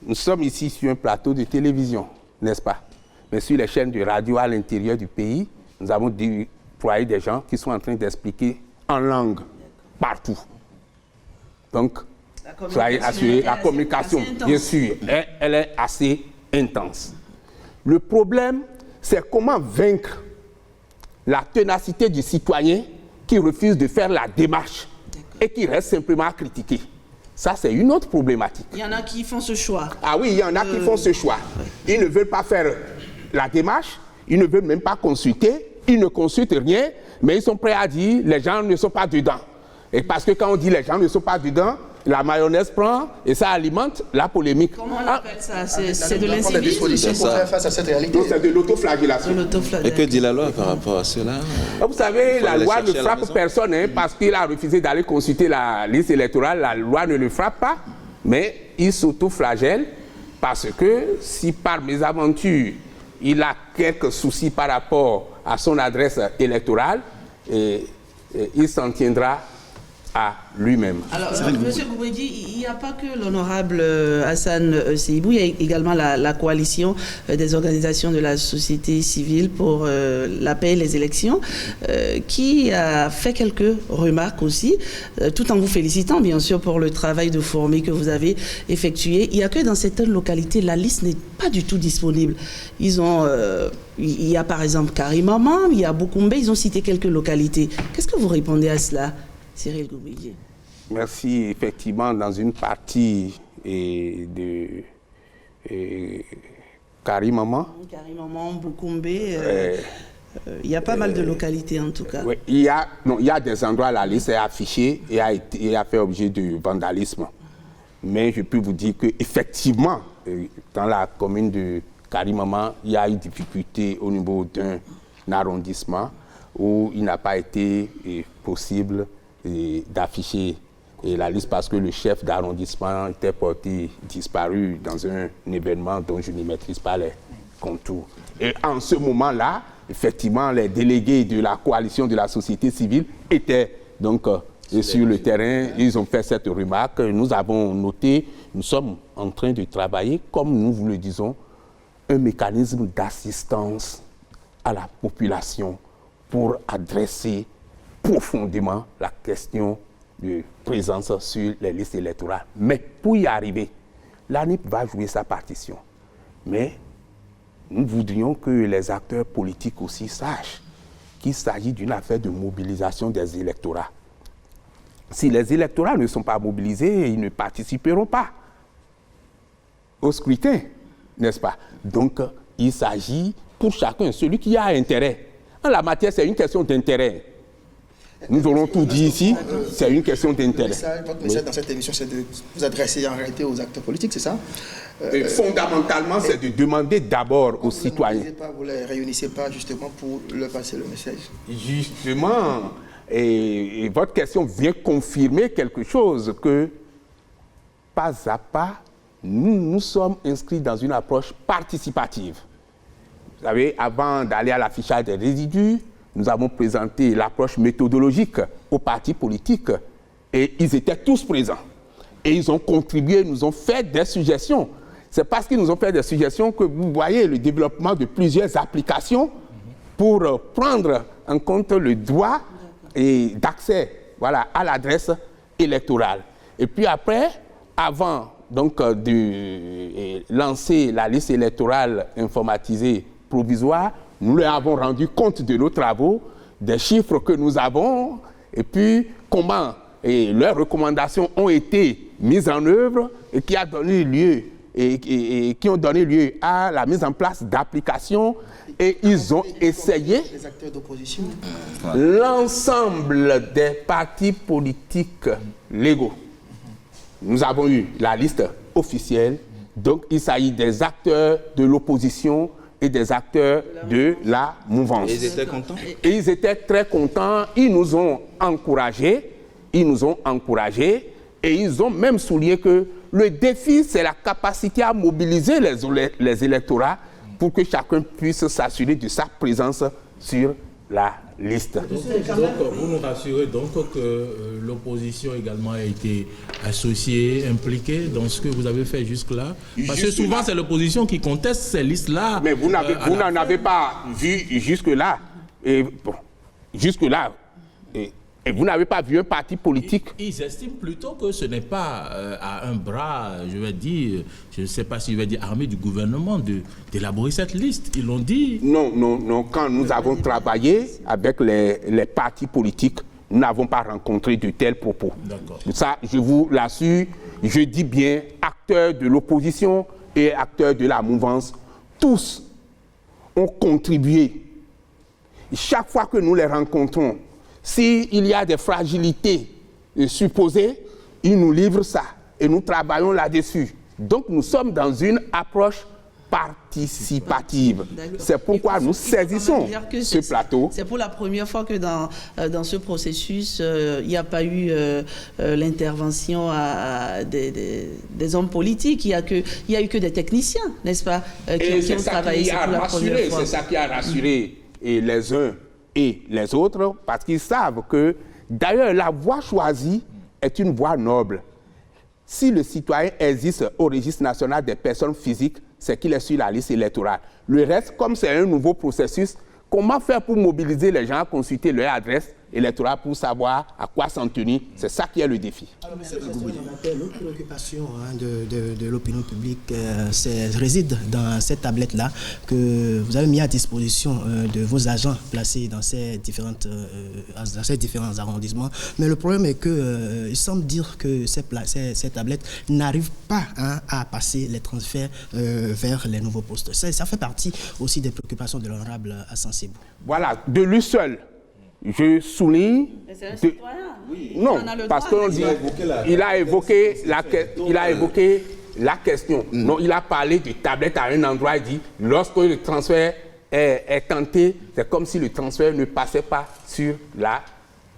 nous sommes ici sur un plateau de télévision, n'est-ce pas? Mais sur les chaînes de radio à l'intérieur du pays, nous avons déployé des gens qui sont en train d'expliquer en langue, partout. Donc, soyez assurés, la communication, bien sûr, elle est assez intense. Le problème, c'est comment vaincre la ténacité du citoyen qui refuse de faire la démarche et qui reste simplement à critiquer. Ça, c'est une autre problématique. Il y en a qui font ce choix. Ah oui, il y en a qui font ce choix. Ils ne veulent pas faire la démarche, ils ne veulent même pas consulter, ils ne consultent rien, mais ils sont prêts à dire les gens ne sont pas dedans. Et parce que quand on dit les gens ne sont pas dedans, la mayonnaise prend et ça alimente la polémique. Comment on appelle ça? C'est de l'incivisme? Pour faire face à cette réalité. Non, c'est de l'autoflagellation. Et que dit la loi par rapport à cela? Vous savez, la loi ne frappe personne parce qu'il a refusé d'aller consulter la liste électorale. La loi ne le frappe pas, mais il s'autoflagelle parce que si par mésaventure, il a quelques soucis par rapport à son adresse électorale, il s'en tiendra à lui-même. Alors, M. Goubridi, il n'y a pas que l'honorable Hassan Seibou, il y a également la coalition des organisations de la société civile pour la paix et les élections, qui a fait quelques remarques aussi, tout en vous félicitant, bien sûr, pour le travail de fourmi que vous avez effectué. Il n'y a que dans certaines localités, la liste n'est pas du tout disponible. Il y a par exemple Karimama, il y a Boukoumbe, ils ont cité quelques localités. Qu'est-ce que vous répondez à cela, Cyril Goubridi? Merci. Effectivement, dans une partie de Karimama, Boukoumbe, il y a pas mal de localités en tout cas. Oui, il y a des endroits où la liste est affichée et a fait objet de vandalisme. Mais je peux vous dire qu'effectivement, dans la commune de Karimama, il y a eu difficulté au niveau d'un arrondissement où il n'a pas été possible d'afficher la liste parce que le chef d'arrondissement était porté disparu dans un événement dont je ne maîtrise pas les contours. Et en ce moment-là, effectivement, les délégués de la coalition de la société civile étaient donc sur le terrain. Ils ont fait cette remarque. Nous avons noté, nous sommes en train de travailler, comme nous vous le disons, un mécanisme d'assistance à la population pour adresser profondément la question de présence sur les listes électorales. Mais pour y arriver, l'ANIP va jouer sa partition. Mais nous voudrions que les acteurs politiques aussi sachent qu'il s'agit d'une affaire de mobilisation des électorats. Si les électorats ne sont pas mobilisés, ils ne participeront pas au scrutin, n'est-ce pas? Donc, il s'agit pour chacun, celui qui a intérêt. En la matière, c'est une question d'intérêt. Nous aurons tout dit ici, c'est une question d'intérêt. Votre message dans cette émission, c'est de vous adresser en réalité aux acteurs politiques, c'est ça? Fondamentalement, c'est de demander d'abord aux citoyens. Vous ne les réunissez pas justement pour leur passer le message? Justement, et votre question vient confirmer quelque chose que, pas à pas, nous nous sommes inscrits dans une approche participative. Vous savez, avant d'aller à l'affichage des résidus, nous avons présenté l'approche méthodologique aux partis politiques et ils étaient tous présents. Et ils ont contribué, nous ont fait des suggestions. C'est parce qu'ils nous ont fait des suggestions que vous voyez le développement de plusieurs applications pour prendre en compte le droit d'accès à l'adresse électorale. Et puis après, avant de lancer la liste électorale informatisée provisoire, nous leur avons rendu compte de nos travaux, des chiffres que nous avons, et puis comment leurs recommandations ont été mises en œuvre et qui a donné lieu qui ont donné lieu à la mise en place d'applications et ils ont essayé les acteurs d'opposition. L'ensemble des partis politiques légaux. Nous avons eu la liste officielle, donc il s'agit des acteurs de l'opposition et des acteurs de la mouvance. Et ils étaient contents? Et ils étaient très contents, ils nous ont encouragés, et ils ont même souligné que le défi, c'est la capacité à mobiliser les électorats pour que chacun puisse s'assurer de sa présence sur la liste. Donc, vous nous rassurez donc que l'opposition également a été associée, impliquée dans ce que vous avez fait jusque-là? Parce que souvent, c'est l'opposition qui conteste ces listes-là. Mais vous n'en avez pas vu jusque-là. Et bon, jusque-là. Et vous n'avez pas vu un parti politique? Ils estiment plutôt que ce n'est pas à un bras, je vais dire, je ne sais pas si je vais dire armé du gouvernement d'élaborer cette liste. Ils l'ont dit. Non. Quand nous avons travaillé avec les partis politiques, nous n'avons pas rencontré de tels propos. D'accord. Ça, je vous l'assure, je dis bien acteurs de l'opposition et acteurs de la mouvance, tous ont contribué. Chaque fois que nous les rencontrons, s'il y a des fragilités supposées, ils nous livrent ça et nous travaillons là-dessus. Donc nous sommes dans une approche participative. C'est pourquoi nous saisissons ce plateau. C'est pour la première fois que dans ce processus, il n'y a pas eu l'intervention des hommes politiques. Il n'y a eu que des techniciens, n'est-ce pas, qui ont travaillé pour la première fois. C'est ça qui a rassuré les uns et les autres, parce qu'ils savent que, d'ailleurs, la voie choisie est une voie noble. Si le citoyen existe au registre national des personnes physiques, c'est qu'il est sur la liste électorale. Le reste, comme c'est un nouveau processus, comment faire pour mobiliser les gens à consulter leur adresse électorale pour savoir à quoi s'en tenir? C'est ça qui est le défi. Alors, l'autre préoccupation de l'opinion publique réside dans cette tablette-là que vous avez mis à disposition de vos agents placés dans ces différents arrondissements. Mais le problème est qu'il semble dire que ces tablettes n'arrivent pas à passer les transferts vers les nouveaux postes. Ça fait partie aussi des préoccupations de l'honorable Hassan Sebout. Voilà, de lui seul. Je souligne. Mais c'est un citoyen. Oui. Non, parce qu'on dit, il a évoqué la question. Non, il a parlé de tablette à un endroit. Il dit, lorsque le transfert est tenté, c'est comme si le transfert ne passait pas sur la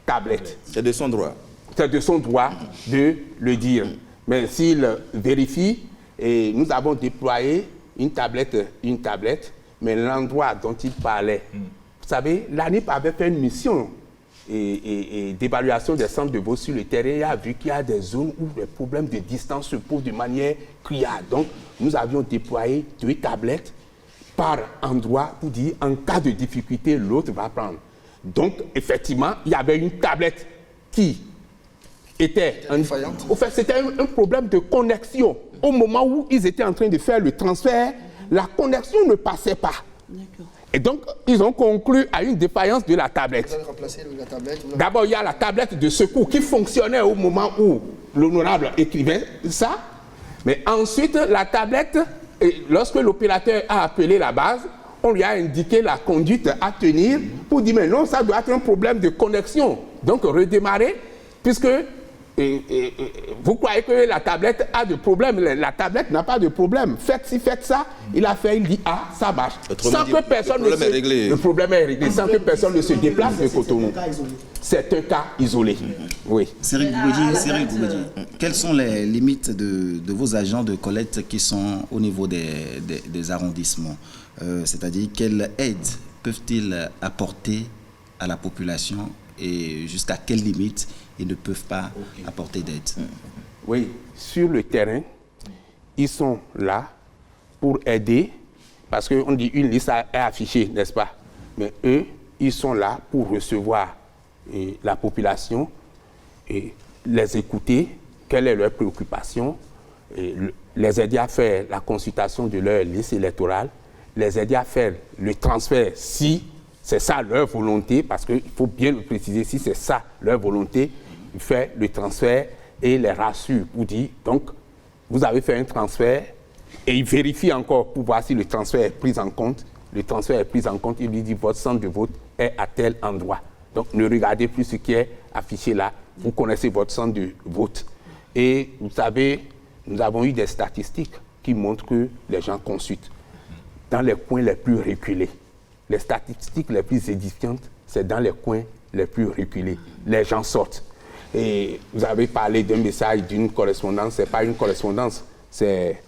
tablette. C'est de son droit. C'est de son droit de le dire. Mais s'il vérifie, et nous avons déployé une tablette, mais l'endroit dont il parlait, vous savez, l'ANIP avait fait une mission d'évaluation des centres de vote sur le terrain et a vu qu'il y a des zones où les problèmes de distance se posent de manière criarde. Donc, nous avions déployé 2 tablettes par endroit pour dire en cas de difficulté, l'autre va prendre. Donc, effectivement, il y avait une tablette qui était défaillante. Au fait, c'était un problème de connexion. Au moment où ils étaient en train de faire le transfert, la connexion ne passait pas. D'accord. Et donc, ils ont conclu à une défaillance de la tablette. Vous avez remplacé la tablette? D'abord, il y a la tablette de secours qui fonctionnait au moment où l'honorable écrivait ça. Mais ensuite, la tablette, lorsque l'opérateur a appelé la base, on lui a indiqué la conduite à tenir pour dire, mais non, ça doit être un problème de connexion. Donc, redémarrer, puisque vous croyez que la tablette a de problème? La tablette n'a pas de problème. Faites ci, faites ça. Il a fait, il dit ah, ça marche. Sans que personne ne se... Le problème est réglé. Sans que personne ne se déplace de Cotonou. C'est un cas isolé. Oui. Cyril Gougoudi, quelles sont les limites de vos agents de collecte qui sont au niveau des arrondissements? C'est-à-dire, quelle aide peuvent-ils apporter à la population et jusqu'à quelle limite ils ne peuvent pas apporter d'aide? Oui, sur le terrain, ils sont là pour aider, parce qu'on dit une liste est affichée, n'est-ce pas? Mais eux, ils sont là pour recevoir la population et les écouter, quelle est leur préoccupation, et les aider à faire la consultation de leur liste électorale, les aider à faire le transfert si c'est ça leur volonté, parce qu'il faut bien le préciser, si c'est ça leur volonté, il fait le transfert et les rassure pour dire, donc, vous avez fait un transfert et il vérifie encore pour voir si le transfert est pris en compte. Le transfert est pris en compte, il lui dit, votre centre de vote est à tel endroit. Donc, ne regardez plus ce qui est affiché là, vous connaissez votre centre de vote. Et vous savez, nous avons eu des statistiques qui montrent que les gens consultent dans les coins les plus reculés. Les statistiques les plus édifiantes, c'est dans les coins les plus reculés. Les gens sortent. Et vous avez parlé d'un message, d'une correspondance. Ce n'est pas une correspondance, c'est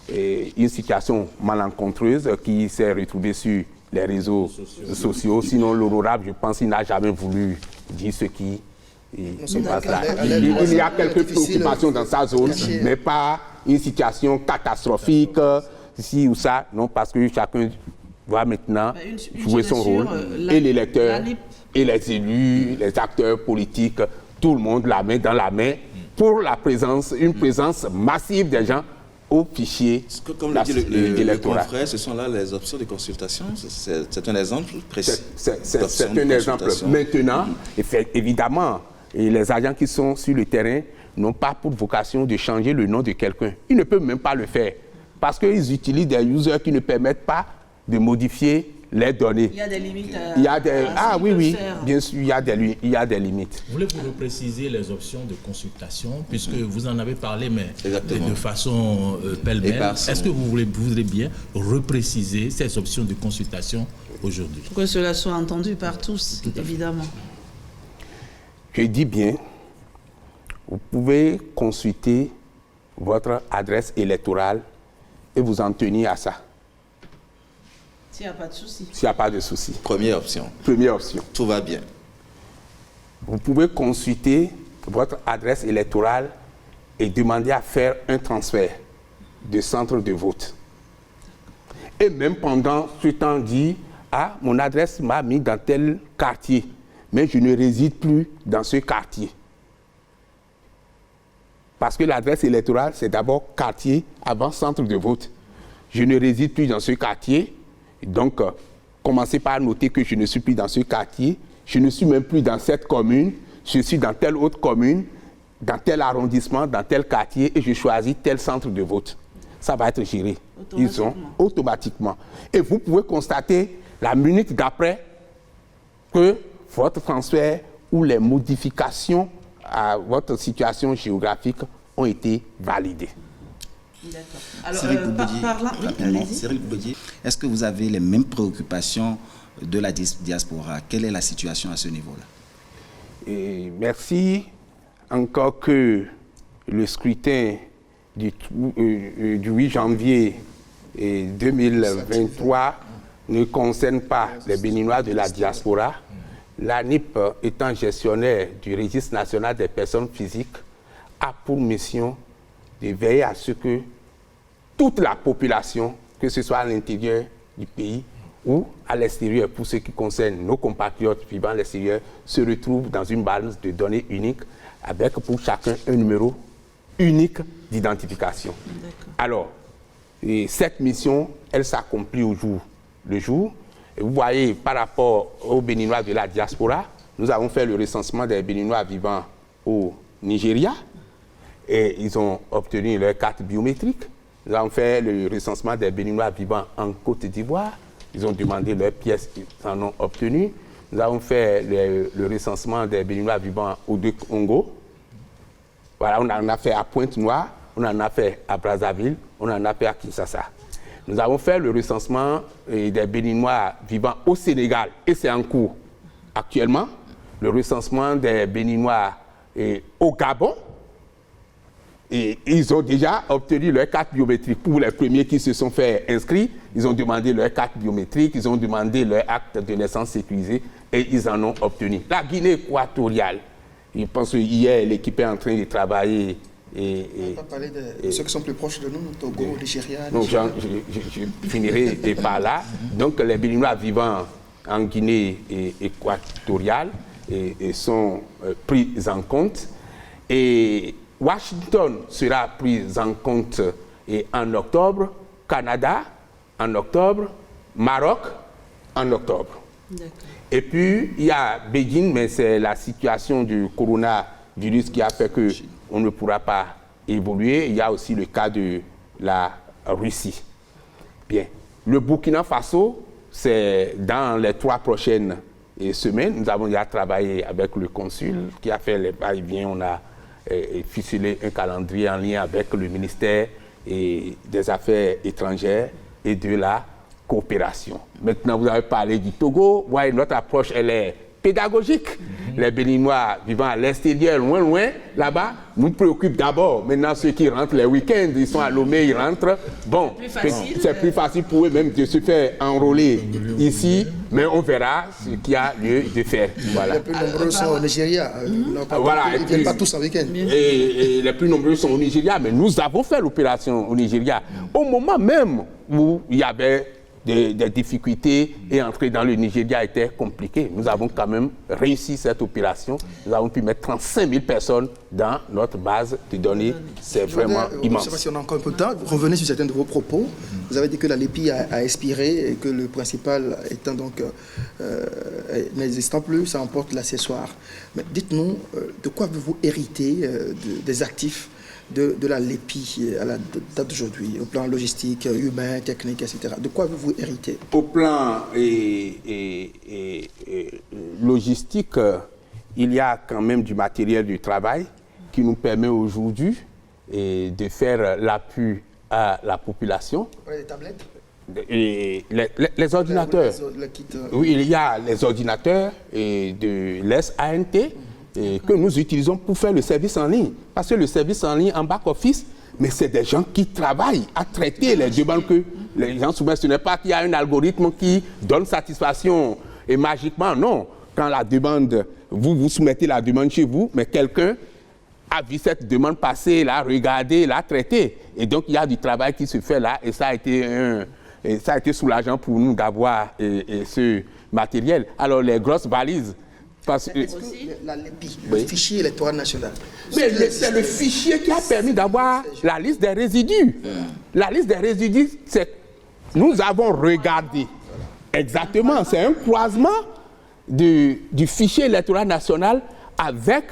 une situation malencontreuse qui s'est retrouvée sur les réseaux sociaux. Sinon, l'honorable, je pense qu'il n'a jamais voulu dire ce qui se passe là. Il y a quelques préoccupations dans sa zone, mais pas une situation catastrophique, ici ou ça. Non, parce que chacun va maintenant jouer son rôle, et les électeurs, et les élus, les acteurs politiques, tout le monde la main dans la main pour la présence, une présence massive des gens au fichier électoral. Ce sont là les options de consultation. C'est un exemple précis. C'est un exemple. Maintenant, évidemment, et les agents qui sont sur le terrain n'ont pas pour vocation de changer le nom de quelqu'un. Ils ne peuvent même pas le faire parce qu'ils utilisent des users qui ne permettent pas de modifier les données. Il y a des limites. Oui, bien sûr, il y a des limites. Voulez-vous préciser les options de consultation, puisque vous en avez parlé, mais de façon pêle-mêle. Est-ce que vous voulez bien repréciser ces options de consultation aujourd'hui? Pour que cela soit entendu par tous, évidemment. Je dis bien, vous pouvez consulter votre adresse électorale et vous en tenir à ça. S'il n'y a pas de souci. S'il n'y a pas de souci. Première option. Première option. Tout va bien. Vous pouvez consulter votre adresse électorale et demander à faire un transfert de centre de vote. Et même pendant ce temps, dit, ah, mon adresse m'a mis dans tel quartier, mais je ne réside plus dans ce quartier. Parce que l'adresse électorale, c'est d'abord quartier avant centre de vote. Je ne réside plus dans ce quartier. Donc, commencez par noter que je ne suis plus dans ce quartier, je ne suis même plus dans cette commune, je suis dans telle autre commune, dans tel arrondissement, dans tel quartier, et je choisis tel centre de vote. Ça va être géré. Automatiquement. Et vous pouvez constater la minute d'après que votre transfert ou les modifications à votre situation géographique ont été validées. Cyril Gougoudi, est-ce que vous avez les mêmes préoccupations de la diaspora? Quelle est la situation à ce niveau-là? Merci. Encore que le scrutin du 8 janvier 2023 ne concerne pas les Béninois de la diaspora, l'ANIP, étant gestionnaire du registre national des personnes physiques, a pour mission de veiller à ce que toute la population, que ce soit à l'intérieur du pays ou à l'extérieur, pour ce qui concerne nos compatriotes vivant à l'extérieur, se retrouve dans une base de données unique avec pour chacun un numéro unique d'identification. Alors, cette mission, elle s'accomplit au jour le jour. Et vous voyez, par rapport aux Béninois de la diaspora, nous avons fait le recensement des Béninois vivant au Nigeria et ils ont obtenu leur carte biométrique. Nous avons fait le recensement des Béninois vivant en Côte d'Ivoire. Ils ont demandé leurs pièces, ils en ont obtenu. Nous avons fait le recensement des Béninois vivant au Congo. Voilà, on en a fait à Pointe-Noire, on en a fait à Brazzaville, on en a fait à Kinshasa. Nous avons fait le recensement des Béninois vivant au Sénégal et c'est en cours actuellement. Le recensement des Béninois au Gabon. Et ils ont déjà obtenu leur carte biométrique. Pour les premiers qui se sont fait inscrits, ils ont demandé leur carte biométrique, ils ont demandé leur acte de naissance sécurisé et ils en ont obtenu. La Guinée équatoriale, je pense que hier l'équipe est en train de travailler. On va parler de ceux qui sont plus proches de nous, Togo, Nigeria. Donc je finirai par là. Donc les Béninois vivant en Guinée équatoriale sont pris en compte. Et Washington sera pris en compte en octobre, Canada en octobre, Maroc en octobre. Et puis il y a Beijing, mais c'est la situation du coronavirus qui a fait qu'on ne pourra pas évoluer. Il y a aussi le cas de la Russie. Bien. Le Burkina Faso, c'est dans les 3 prochaines semaines. Nous avons déjà travaillé avec le consul qui a fait les va-et-vient. On a ficelé un calendrier en lien avec le ministère des Affaires étrangères et de la coopération. Maintenant, vous avez parlé du Togo. Ouais, notre approche, elle est pédagogique. Les Béninois vivant à l'extérieur, loin, là-bas, nous préoccupent d'abord. Maintenant, ceux qui rentrent les week-ends, ils sont à Lomé, ils rentrent. Bon, c'est plus facile pour eux même de se faire enrôler ici, mais on verra ce qu'il y a lieu de faire. Voilà. Les plus nombreux sont au Nigeria. Voilà, ils ne viennent pas tous en week-end. Et les plus nombreux sont au Nigeria, mais nous avons fait l'opération au Nigeria. Au moment même où il y avait des difficultés et entrer dans le Nigeria était compliqué. Nous avons quand même réussi cette opération. Nous avons pu mettre 35 000 personnes dans notre base de données. C'est vraiment immense. Je ne sais pas si on a encore un peu de temps. Revenez sur certains de vos propos. Vous avez dit que la LEPI a expiré et que le principal étant donc n'existant plus, ça emporte l'accessoire. Mais dites-nous, de quoi avez-vous hérité des actifs de la LEPI à la date d'aujourd'hui, au plan logistique, humain, technique, etc. De quoi avez-vous hérité? Au plan logistique, il y a quand même du matériel de travail qui nous permet aujourd'hui de faire l'appui à la population. Les tablettes? Et les ordinateurs. Oui, il y a les ordinateurs de l'SANT que nous utilisons pour faire le service en ligne. Parce que le service en ligne en back-office, mais c'est des gens qui travaillent à traiter les demandes que les gens soumettent. Ce n'est pas qu'il y a un algorithme qui donne satisfaction et magiquement, non. Quand la demande, vous soumettez la demande chez vous, mais quelqu'un a vu cette demande passer, l'a regardée, l'a traitée. Et donc, il y a du travail qui se fait là et ça a été soulageant pour nous d'avoir ce matériel. Alors, les grosses valises, parce que la LEPI, le fichier électoral national. Mais c'est le fichier qui a permis d'avoir la liste des résidus. La liste des résidus, nous avons regardé. Exactement, c'est un croisement du fichier électoral national avec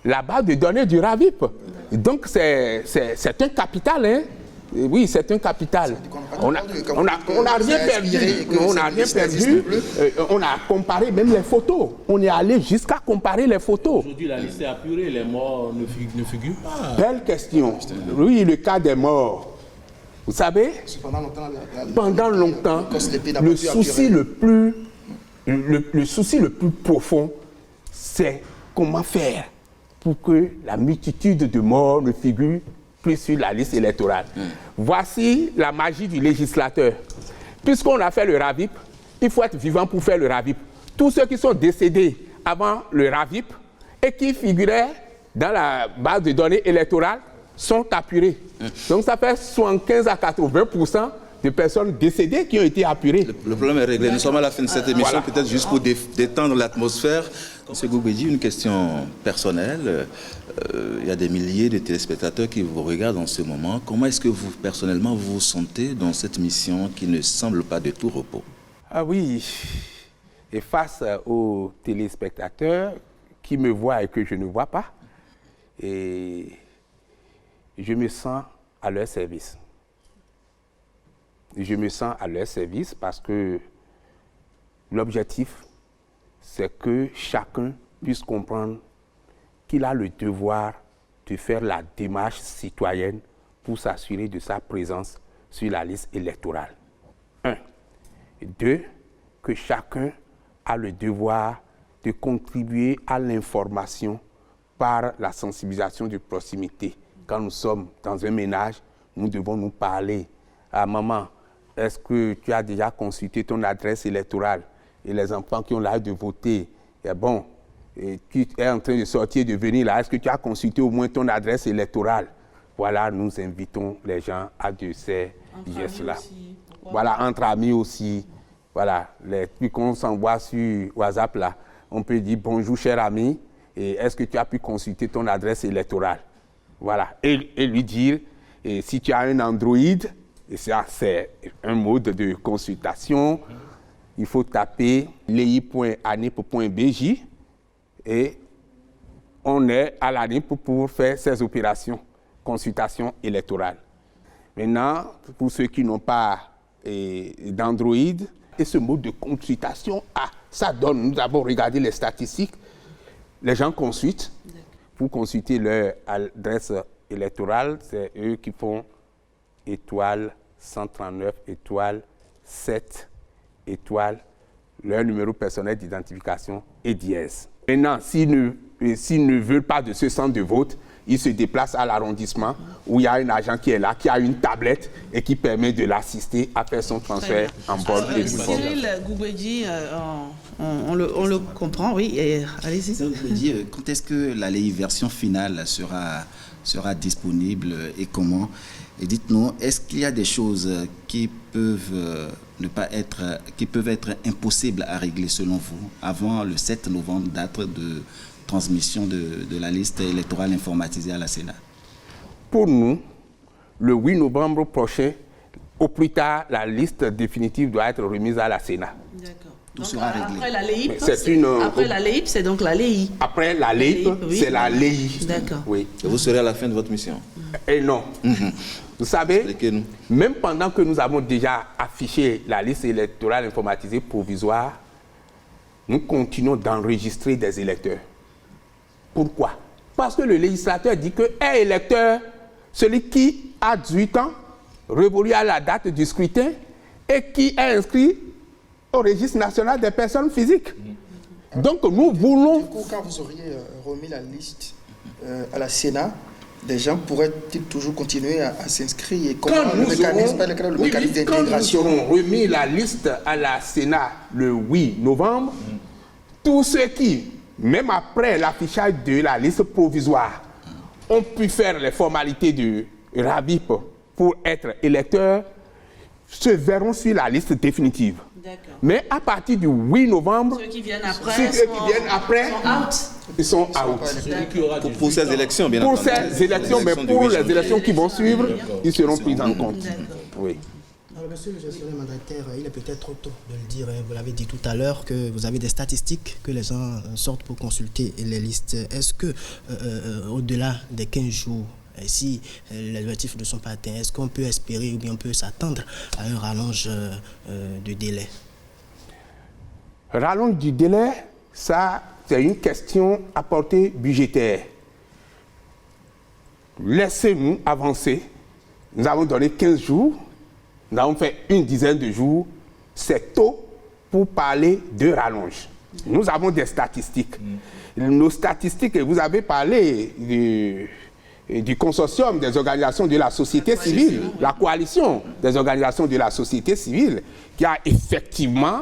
la base de données du RAVIP. Donc c'est un capital, hein. Oui, c'est un capital. On n'a rien perdu. On n'a rien perdu. On a comparé même les photos. On est allé jusqu'à comparer les photos. Aujourd'hui, la liste est apurée, les morts ne figurent pas. Belle question. Oui, le cas des morts. Vous savez, pendant longtemps, le souci le plus profond, c'est comment faire pour que la multitude de morts ne figure plus sur la liste électorale. Voici la magie du législateur. Puisqu'on a fait le RAVIP, il faut être vivant pour faire le RAVIP. Tous ceux qui sont décédés avant le RAVIP et qui figuraient dans la base de données électorale sont apurés. Donc ça fait 75 à 80% de personnes décédées qui ont été apurées. Le problème est réglé. Nous sommes à la fin de cette émission, voilà. Peut-être juste pour détendre l'atmosphère. M. Goubedji, une question personnelle. Il y a des milliers de téléspectateurs qui vous regardent en ce moment. Comment est-ce que vous, personnellement, vous vous sentez dans cette mission qui ne semble pas de tout repos? Ah oui, et face aux téléspectateurs qui me voient et que je ne vois pas, et je me sens à leur service. Je me sens à leur service parce que l'objectif, c'est que chacun puisse comprendre qu'il a le devoir de faire la démarche citoyenne pour s'assurer de sa présence sur la liste électorale. 1. 2. Que chacun a le devoir de contribuer à l'information par la sensibilisation de proximité. Quand nous sommes dans un ménage, nous devons nous parler. Ah, maman, est-ce que tu as déjà consulté ton adresse électorale? Et les enfants qui ont l'âge de voter, eh bon, et tu es en train de sortir, de venir là, est-ce que tu as consulté au moins ton adresse électorale? Voilà, nous invitons les gens à de ces gestes-là. Voilà, entre amis aussi. Voilà, puis qu'on s'envoie sur WhatsApp là, on peut dire bonjour cher ami, et est-ce que tu as pu consulter ton adresse électorale? Voilà, et lui dire, et si tu as un Android, et ça c'est un mode de consultation, il faut taper lei.anip.bj et on est à l'ANIP pour faire ces opérations, consultation électorale. Maintenant, pour ceux qui n'ont pas d'Android, et ce mode de consultation, ça donne, nous avons regardé les statistiques, les gens consultent. Pour consulter leur adresse électorale, c'est eux qui font étoile 139, étoile 7, étoile, leur numéro personnel d'identification et dièse. Maintenant, s'ils ne veulent pas de ce centre de vote, ils se déplacent à l'arrondissement où il y a un agent qui est là, qui a une tablette et qui permet de l'assister à faire son transfert en bonne et due forme. Cyril Goubedji, on le comprend, oui, allez-y. Goubedji, quand est-ce que la lei version finale sera disponible et comment? Et dites-nous, est-ce qu'il y a des choses qui peuvent être impossibles à régler selon vous avant le 7 novembre, date de transmission de la liste électorale informatisée à la Sénat? Pour nous, le 8 novembre prochain, au plus tard, la liste définitive doit être remise à la Sénat. D'accord. Tout sera réglé. Après la LEIP, après la LEIP, c'est donc la LEI. Après la LEIP, oui. c'est la LEI. D'accord. Oui. Et vous serez à la fin de votre mission? Et non. Vous savez, expliquez-nous. même pendant que nous avons déjà affiché la liste électorale informatisée provisoire, nous continuons d'enregistrer des électeurs. Pourquoi? Parce que le législateur dit que un électeur, celui qui a 18 ans, révolu à la date du scrutin et qui est inscrit au registre national des personnes physiques. Donc nous voulons... Du coup, quand vous auriez remis la liste à la Sénat, les gens pourraient-ils toujours continuer à s'inscrire? Et comment le mécanisme d'intégration? Quand nous aurons remis la liste à la Sénat le 8 novembre, tous ceux qui, même après l'affichage de la liste provisoire, ont pu faire les formalités de RABIP pour être électeurs, se verront sur la liste définitive. Mais à partir du 8 novembre, ceux qui viennent après, ils sont out. Pour ces élections, bien pour entendu. ces élections, mais pour les élections qui vont suivre, ils seront pris en compte. Oui. Alors, monsieur le gestionnaire mandataire, il est peut-être trop tôt de le dire. Vous l'avez dit tout à l'heure que vous avez des statistiques que les gens sortent pour consulter les listes. Est-ce que, au-delà des 15 jours, si les objectifs ne sont pas atteints, est-ce qu'on peut espérer ou bien on peut s'attendre à un rallonge de délai? Rallonge du délai, ça, c'est une question à portée budgétaire. Laissez-nous avancer. Nous avons donné 15 jours. Nous avons fait une dizaine de jours. C'est tôt pour parler de rallonge. Nous avons des statistiques. Nos statistiques, vous avez parlé du consortium des organisations de la société civile, la coalition des organisations de la société civile, qui a effectivement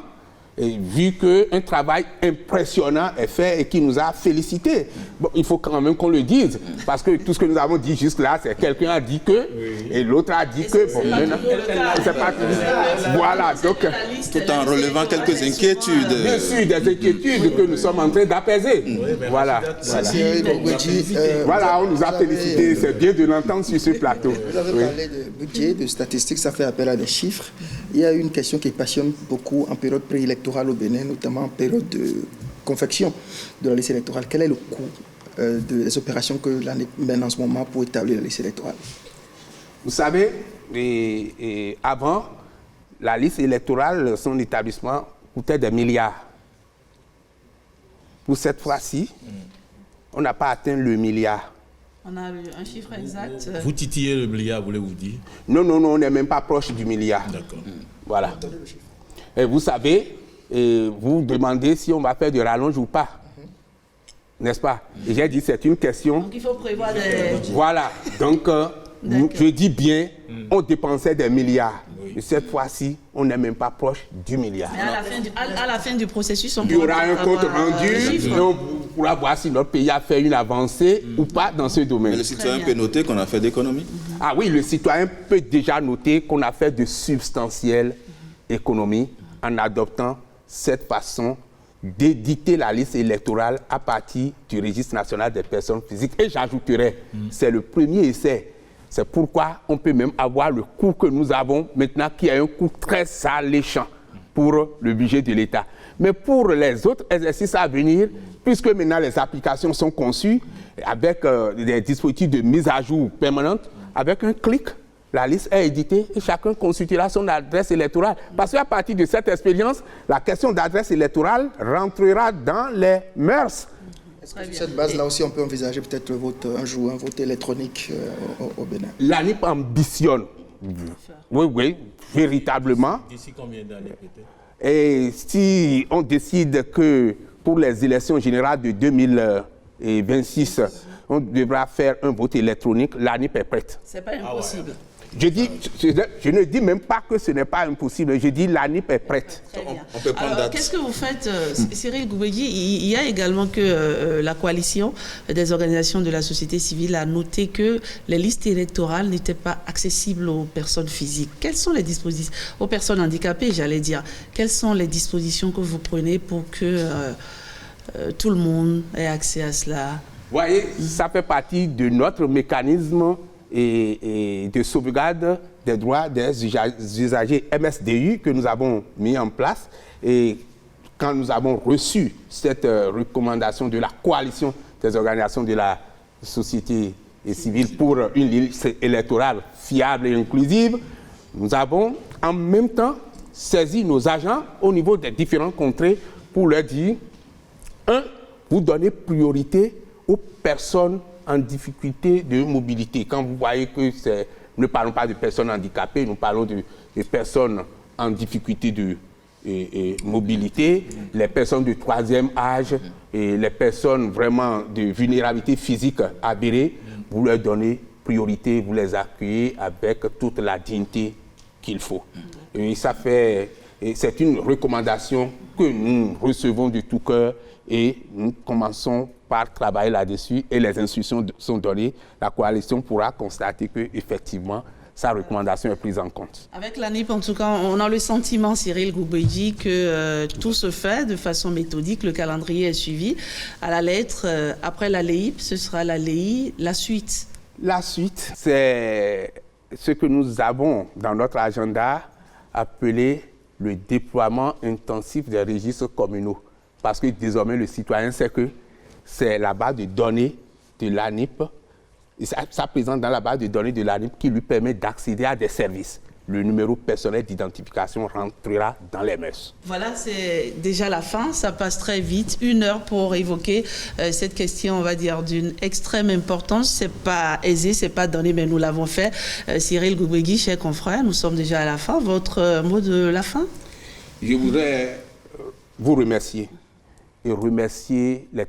vu qu'un travail impressionnant est fait et qui nous a félicités. Bon, il faut quand même qu'on le dise, parce que tout ce que nous avons dit jusque-là, c'est quelqu'un a dit que, et l'autre a dit que, bon, maintenant, c'est pas tout. Voilà, donc... Tout en relevant quelques inquiétudes. Bien sûr, des inquiétudes que nous sommes en train d'apaiser. Voilà. Voilà, on nous a félicité, c'est bien de l'entendre sur ce plateau. Vous avez parlé de budget, de statistiques, ça fait appel à des chiffres. Il y a une question qui passionne beaucoup en période préélectorale au Bénin, notamment en période de confection de la liste électorale. Quel est le coût des opérations que l'année mène en ce moment pour établir la liste électorale? Vous savez, avant, la liste électorale, son établissement coûtait des milliards. Pour cette fois-ci, on n'a pas atteint le milliard. On a un chiffre exact. Vous titillez le milliard, voulez-vous dire? Non, on n'est même pas proche du milliard. D'accord. Voilà. Et vous savez, vous demandez si on va faire de rallonge ou pas. N'est-ce pas? Et j'ai dit c'est une question. Donc il faut prévoir des... Voilà. Donc, je dis bien, on dépensait des milliards. Et cette fois-ci, on n'est même pas proche du milliard. Mais à la fin du processus, on Il y aura un compte rendu et on pourra voir si notre pays a fait une avancée ou pas dans ce domaine. Mais le citoyen peut noter qu'on a fait d'économies. Ah oui, le citoyen peut déjà noter qu'on a fait de substantielles économies en adoptant cette façon d'éditer la liste électorale à partir du registre national des personnes physiques. Et j'ajouterais, c'est le premier essai. C'est pourquoi on peut même avoir le coût que nous avons maintenant, qui est un coût très alléchant pour le budget de l'État. Mais pour les autres exercices à venir, puisque maintenant les applications sont conçues avec des dispositifs de mise à jour permanente, avec un clic, la liste est éditée et chacun consultera son adresse électorale. Parce qu'à partir de cette expérience, la question d'adresse électorale rentrera dans les mœurs. Sur cette base-là aussi, on peut envisager peut-être un jour un vote électronique au Bénin. L'ANIP ambitionne, oui, véritablement. D'ici combien d'années peut-être? Et si on décide que pour les élections générales de 2026, on devra faire un vote électronique, l'ANIP est prête. C'est pas impossible. Je ne dis même pas que ce n'est pas impossible, je dis l'ANIP est prête. Très bien. On peut prendre Alors, date. qu'est-ce que vous faites, Cyril Goubegui? Il y a également que la coalition des organisations de la société civile a noté que les listes électorales n'étaient pas accessibles aux personnes physiques. Quelles sont les dispositions, aux personnes handicapées, j'allais dire, quelles sont les dispositions que vous prenez pour que tout le monde ait accès à cela? Vous voyez, ça fait partie de notre mécanisme et de sauvegarde des droits des usagers MSDU que nous avons mis en place. Et quand nous avons reçu cette recommandation de la coalition des organisations de la société civile pour une liste électorale fiable et inclusive, nous avons en même temps saisi nos agents au niveau des différents contrées pour leur dire, vous donnez priorité aux personnes en difficulté de mobilité. Quand vous voyez que nous ne parlons pas de personnes handicapées, nous parlons de personnes en difficulté de mobilité, les personnes de troisième âge et les personnes vraiment de vulnérabilité physique avérée, vous leur donnez priorité, vous les accueillez avec toute la dignité qu'il faut. Et c'est une recommandation que nous recevons de tout cœur et nous commençons par travailler là-dessus et les instructions sont données. La coalition pourra constater qu'effectivement, sa recommandation est prise en compte. Avec l'ANIP, en tout cas, on a le sentiment, Cyril Goubegui, que tout se fait de façon méthodique, le calendrier est suivi. À la lettre, après la LEIP, ce sera la LEI, la suite. La suite, c'est ce que nous avons dans notre agenda appelé le déploiement intensif des registres communaux. Parce que désormais, le citoyen sait que c'est la base de données de l'ANIP, et ça présente dans la base de données de l'ANIP qui lui permet d'accéder à des services. Le numéro personnel d'identification rentrera dans les mœurs. Voilà, c'est déjà la fin, ça passe très vite. 1 heure pour évoquer cette question, on va dire, d'une extrême importance. C'est pas aisé, c'est pas donné, mais nous l'avons fait. Cyril Goubegui, chers confrères, nous sommes déjà à la fin. Votre mot de la fin? Je voudrais vous remercier et remercier les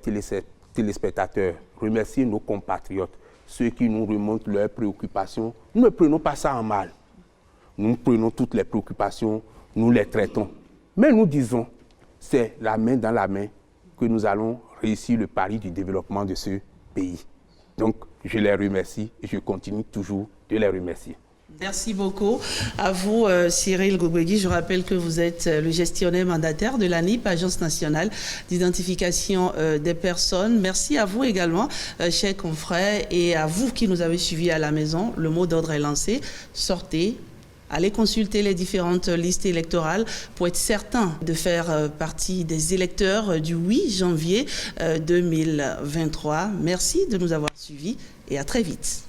téléspectateurs, remercier nos compatriotes, ceux qui nous remontent leurs préoccupations. Nous ne prenons pas ça en mal. Nous prenons toutes les préoccupations, nous les traitons. Mais nous disons, c'est la main dans la main que nous allons réussir le pari du développement de ce pays. Donc, je les remercie et je continue toujours de les remercier. Merci beaucoup à vous, Cyril Goubegui. Je rappelle que vous êtes le gestionnaire mandataire de l'ANIP, Agence nationale d'identification des personnes. Merci à vous également, chers confrères, et à vous qui nous avez suivis à la maison. Le mot d'ordre est lancé. Sortez, allez consulter les différentes listes électorales pour être certain de faire partie des électeurs du 8 janvier 2023. Merci de nous avoir suivis et à très vite.